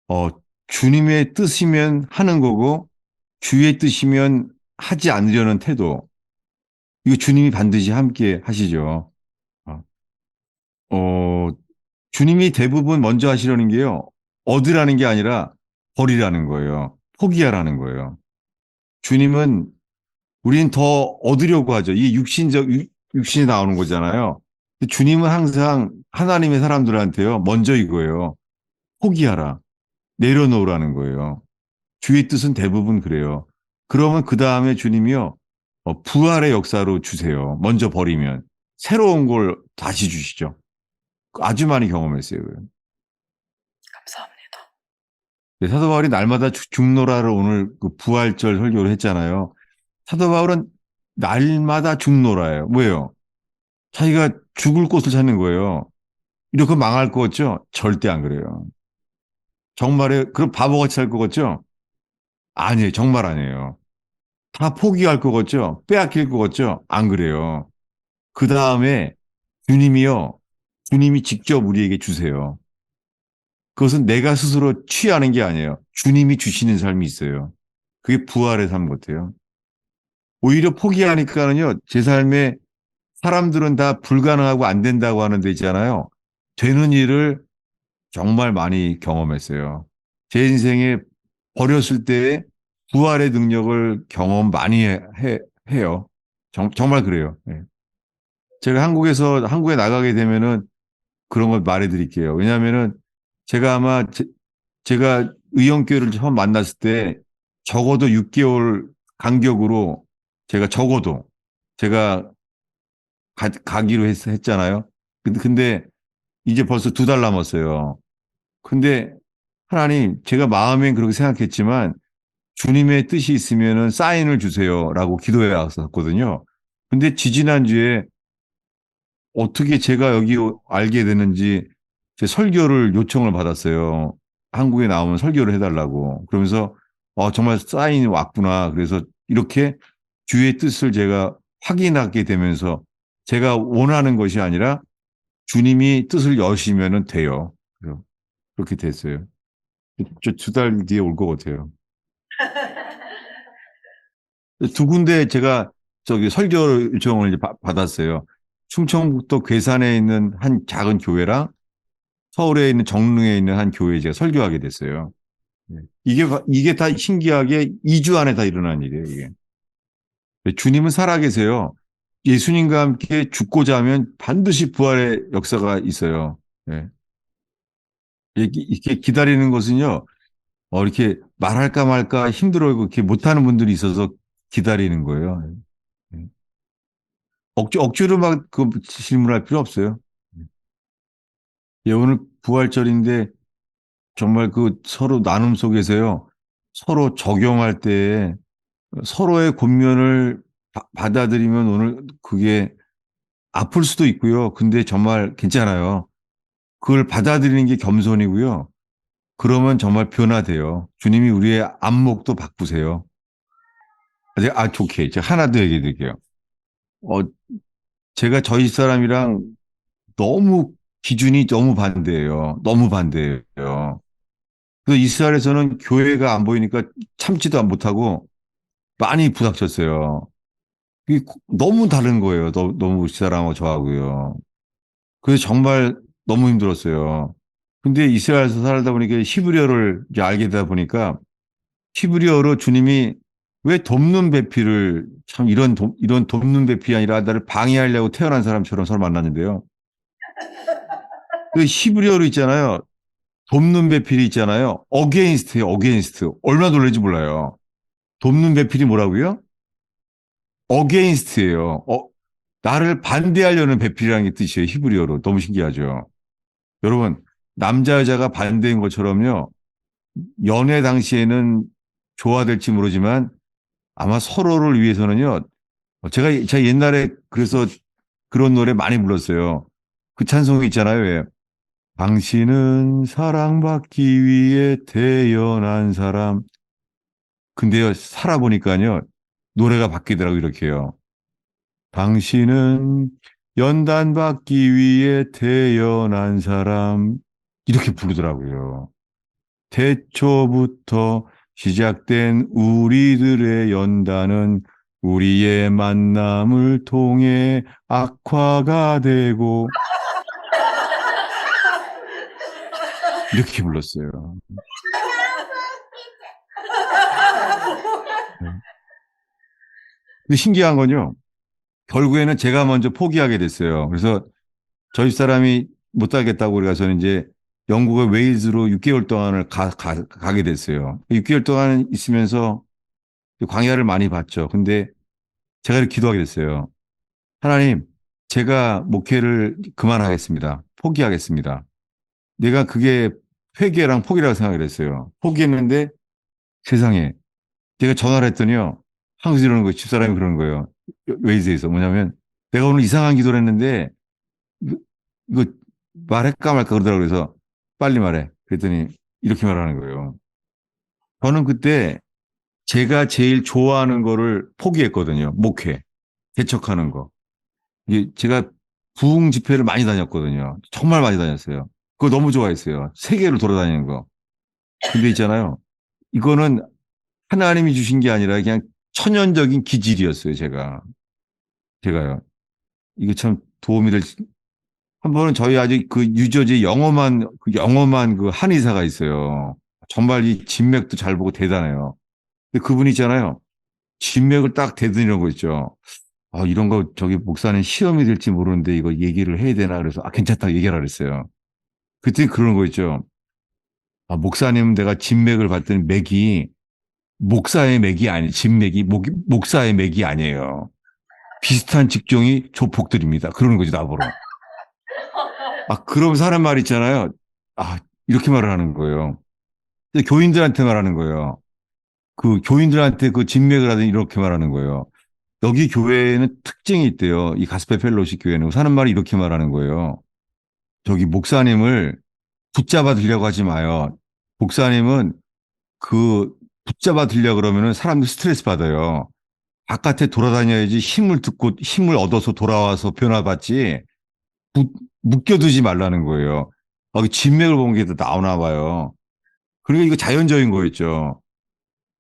Speaker 1: 어, 주님의 뜻이면 하는 거고, 주의 뜻이면 하지 않으려는 태도. 이거 주님이 반드시 함께 하시죠. 어, 어, 주님이 대부분 먼저 하시려는 게요. 얻으라는 게 아니라 버리라는 거예요. 포기하라는 거예요. 주님은 우린 더 얻으려고 하죠. 이게 육신이 나오는 거잖아요. 주님은 항상 하나님의 사람들한테요. 먼저 이거예요. 포기하라. 내려놓으라는 거예요. 주의 뜻은 대부분 그래요. 그러면 그 다음에 주님이요. 부활의 역사로 주세요. 먼저 버리면. 새로운 걸 다시 주시죠. 아주 많이 경험했어요.
Speaker 4: 감사합니다.
Speaker 1: 네, 사도 바울이 날마다 죽노라를 오늘 그 부활절 설교를 했잖아요. 사도 바울은 날마다 죽노라예요. 뭐예요? 자기가 죽을 곳을 찾는 거예요. 이렇게 망할 것 같죠? 절대 안 그래요. 정말에 그럼 바보같이 살 것 같죠? 아니에요. 정말 아니에요. 다 포기할 것 같죠? 빼앗길 것 같죠? 안 그래요. 그 다음에 주님이요. 주님이 직접 우리에게 주세요. 그것은 내가 스스로 취하는 게 아니에요. 주님이 주시는 삶이 있어요. 그게 부활의 삶 같아요. 오히려 포기하니까는요. 제 삶에 사람들은 다 불가능하고 안 된다고 하는 데 있잖아요. 되는 일을 정말 많이 경험했어요. 제 인생에 버렸을 때 부활의 능력을 경험 많이 해요. 정말 그래요. 예. 제가 한국에 나가게 되면은 그런 걸 말해 드릴게요. 왜냐하면은 제가 아마 제가 의형교회를 처음 만났을 때 적어도 6개월 간격으로 제가 가기로 했잖아요. 근데 이제 벌써 2달 남았어요. 근데 하나님, 제가 마음엔 그렇게 생각했지만 주님의 뜻이 있으면은 사인을 주세요라고 기도해 왔었거든요. 근데 지지난주에 어떻게 제가 여기 알게 됐는지 제 설교를 요청을 받았어요. 한국에 나오면 설교를 해달라고. 그러면서 정말 사인이 왔구나. 그래서 이렇게 주의 뜻을 제가 확인하게 되면서 제가 원하는 것이 아니라 주님이 뜻을 여시면 돼요. 그렇게 됐어요. 2달 뒤에 올 것 같아요. 2군데 제가 저기 설교 요청을 이제 받았어요. 충청북도 괴산에 있는 한 작은 교회랑 서울에 있는 정릉에 있는 한 교회에 제가 설교하게 됐어요. 네. 이게 다 신기하게 2주 안에 다 일어난 일이에요, 이게. 주님은 살아계세요. 예수님과 함께 죽고자 하면 반드시 부활의 역사가 있어요. 네. 이렇게 기다리는 것은요, 이렇게 말할까 말까 힘들어 이렇게 못하는 분들이 있어서 기다리는 거예요. 네. 억지로 막 그 질문할 필요 없어요. 예, 오늘 부활절인데 정말 그 서로 나눔 속에서요, 서로 적용할 때 서로의 권면을 받아들이면 오늘 그게 아플 수도 있고요. 근데 정말 괜찮아요. 그걸 받아들이는 게 겸손이고요. 그러면 정말 변화돼요. 주님이 우리의 안목도 바꾸세요. 좋게. 제가 하나 더 얘기해 드릴게요. 어, 제가 저희 사람이랑 너무 기준이 너무 반대예요. 너무 반대예요. 그래서 이스라엘에서는 교회가 안 보이니까 참지도 못하고 많이 부닥쳤어요. 이게 너무 다른 거예요. 너무 사람하고 저하고요. 그래서 정말 너무 힘들었어요. 근데 이스라엘에서 살다 보니까 히브리어를 이제 알게 되다 보니까 히브리어로 주님이 왜 돕는 배필을 참 이런 돕는 배필이 아니라 나를 방해하려고 태어난 사람처럼 서로 만났는데요. 그 히브리어로 있잖아요. 돕는 배필이 있잖아요. 어게인스트예요. 어게인스트. 얼마나 놀랄지 몰라요. 돕는 배필이 뭐라고요? 어게인스트예요. 나를 반대하려는 배필이라는 게 뜻이에요. 히브리어로. 너무 신기하죠. 여러분, 남자 여자가 반대인 것처럼요. 연애 당시에는 좋아될지 모르지만 아마 서로를 위해서는요. 제가 옛날에 그래서 그런 노래 많이 불렀어요. 그 찬송이 있잖아요. 왜? 당신은 사랑받기 위해 태어난 사람. 근데요, 살아보니까요, 노래가 바뀌더라고요, 이렇게요. 당신은 연단받기 위해 태어난 사람. 이렇게 부르더라고요. 태초부터 시작된 우리들의 연단은 우리의 만남을 통해 악화가 되고, 이렇게 불렀어요. 네. 근데 신기한 건요, 결국에는 제가 먼저 포기하게 됐어요. 그래서 저희 사람이 못 살겠다고 그래서 이제 영국의 웨일즈로 6개월 동안을 가게 됐어요. 6개월 동안 있으면서 광야를 많이 봤죠. 근데 제가 이렇게 기도하게 됐어요. 하나님, 제가 목회를 그만하겠습니다. 포기하겠습니다. 내가 그게 회개랑 포기라고 생각을 했어요. 포기했는데 세상에 제가 전화를 했더니요. 항상 이러는 거예요. 집사람이 그러는 거예요. 웨이즈에서. 뭐냐면 내가 오늘 이상한 기도를 했는데 이거, 이거 말할까 말까 그러더라고요. 그래서 빨리 말해. 그랬더니 이렇게 말하는 거예요. 저는 그때 제가 제일 좋아하는 거를 포기했거든요. 목회. 개척하는 거. 이게 제가 부흥 집회를 많이 다녔거든요. 정말 많이 다녔어요. 그거 너무 좋아했어요. 세계를 돌아다니는 거. 근데 있잖아요. 이거는 하나님이 주신 게 아니라 그냥 천연적인 기질이었어요, 제가요. 이게 참 도움이 한 번은 저희 아직 그 유저지 영험한 그 한의사가 있어요. 정말 이 진맥도 잘 보고 대단해요. 근데 그분 있잖아요. 진맥을 딱 대드리는 거 있죠. 아, 이런 거 저기 목사님 시험이 될지 모르는데 이거 얘기를 해야 되나 그래서 괜찮다 얘기하라 그랬어요. 그때 그러는 거 있죠. 아, 목사님 내가 진맥을 봤더니 맥이 목사의 맥이 아니, 진맥이 목사의 맥이 아니에요. 비슷한 직종이 조폭들입니다. 그러는 거지, 나보러. 아, 그럼 사람 말 있잖아요. 아, 이렇게 말을 하는 거예요. 근데 교인들한테 말하는 거예요. 그 교인들한테 그 진맥을 하더니 이렇게 말하는 거예요. 여기 교회에는 특징이 있대요. 이 가스펠 펠로시 교회는. 사는 말이 이렇게 말하는 거예요. 저기 목사님을 붙잡아 들려고 하지 마요. 목사님은 그 붙잡아 들려 그러면은 사람들 스트레스 받아요. 바깥에 돌아다녀야지 힘을 얻어서 돌아와서 변화받지 묶여두지 말라는 거예요. 진맥을 본 게 나오나 봐요. 그러니까 이거 자연적인 거였죠.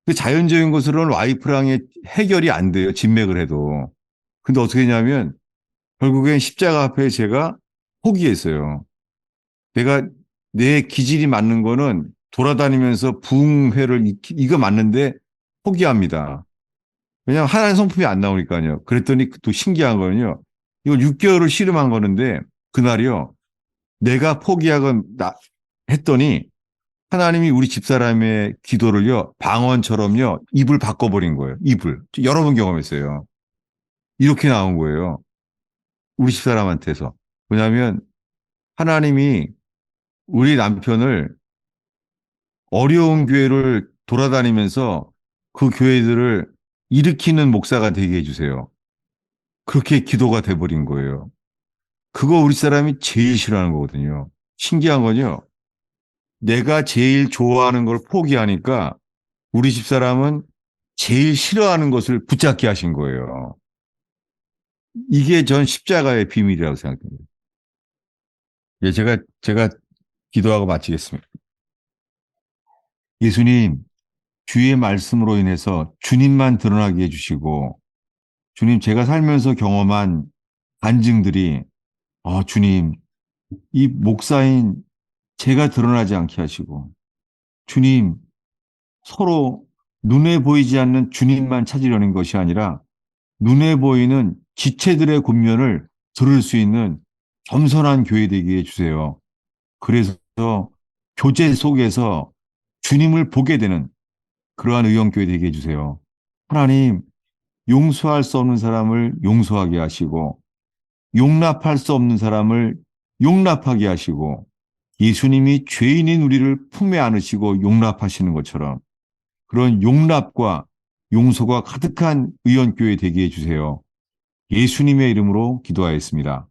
Speaker 1: 그 자연적인 것으로는 와이프랑의 해결이 안 돼요. 진맥을 해도. 근데 어떻게 했냐면 결국엔 십자가 앞에 제가 포기했어요. 내가 내 기질이 맞는 거는 돌아다니면서 부흥회를 이거 맞는데 포기합니다. 왜냐하면 하나의 성품이 안 나오니까요. 그랬더니 또 신기한 거는요. 이걸 6개월을 씨름한 거는데 그날이요. 내가 포기하건 했더니 하나님이 우리 집사람의 기도를요. 방언처럼요. 입을 바꿔버린 거예요. 입을. 여러 번 경험했어요. 이렇게 나온 거예요. 우리 집사람한테서. 왜냐하면 하나님이 우리 남편을 어려운 교회를 돌아다니면서 그 교회들을 일으키는 목사가 되게 해주세요. 그렇게 기도가 돼버린 거예요. 그거 우리 사람이 제일 싫어하는 거거든요. 신기한 건요. 내가 제일 좋아하는 걸 포기하니까 우리 집사람은 제일 싫어하는 것을 붙잡게 하신 거예요. 이게 전 십자가의 비밀이라고 생각합니다. 예, 제가 기도하고 마치겠습니다. 예수님, 주의 말씀으로 인해서 주님만 드러나게 해주시고, 주님, 제가 살면서 경험한 간증들이, 주님, 이 목사인 제가 드러나지 않게 하시고, 주님, 서로 눈에 보이지 않는 주님만 찾으려는 것이 아니라, 눈에 보이는 지체들의 권면을 들을 수 있는 겸손한 교회 되게 해주세요. 그래서 교제 속에서 주님을 보게 되는 그러한 의형교회 되게 해주세요. 하나님, 용서할 수 없는 사람을 용서하게 하시고 용납할 수 없는 사람을 용납하게 하시고 예수님이 죄인인 우리를 품에 안으시고 용납하시는 것처럼 그런 용납과 용서가 가득한 의원교회 되게 해주세요. 예수님의 이름으로 기도하였습니다.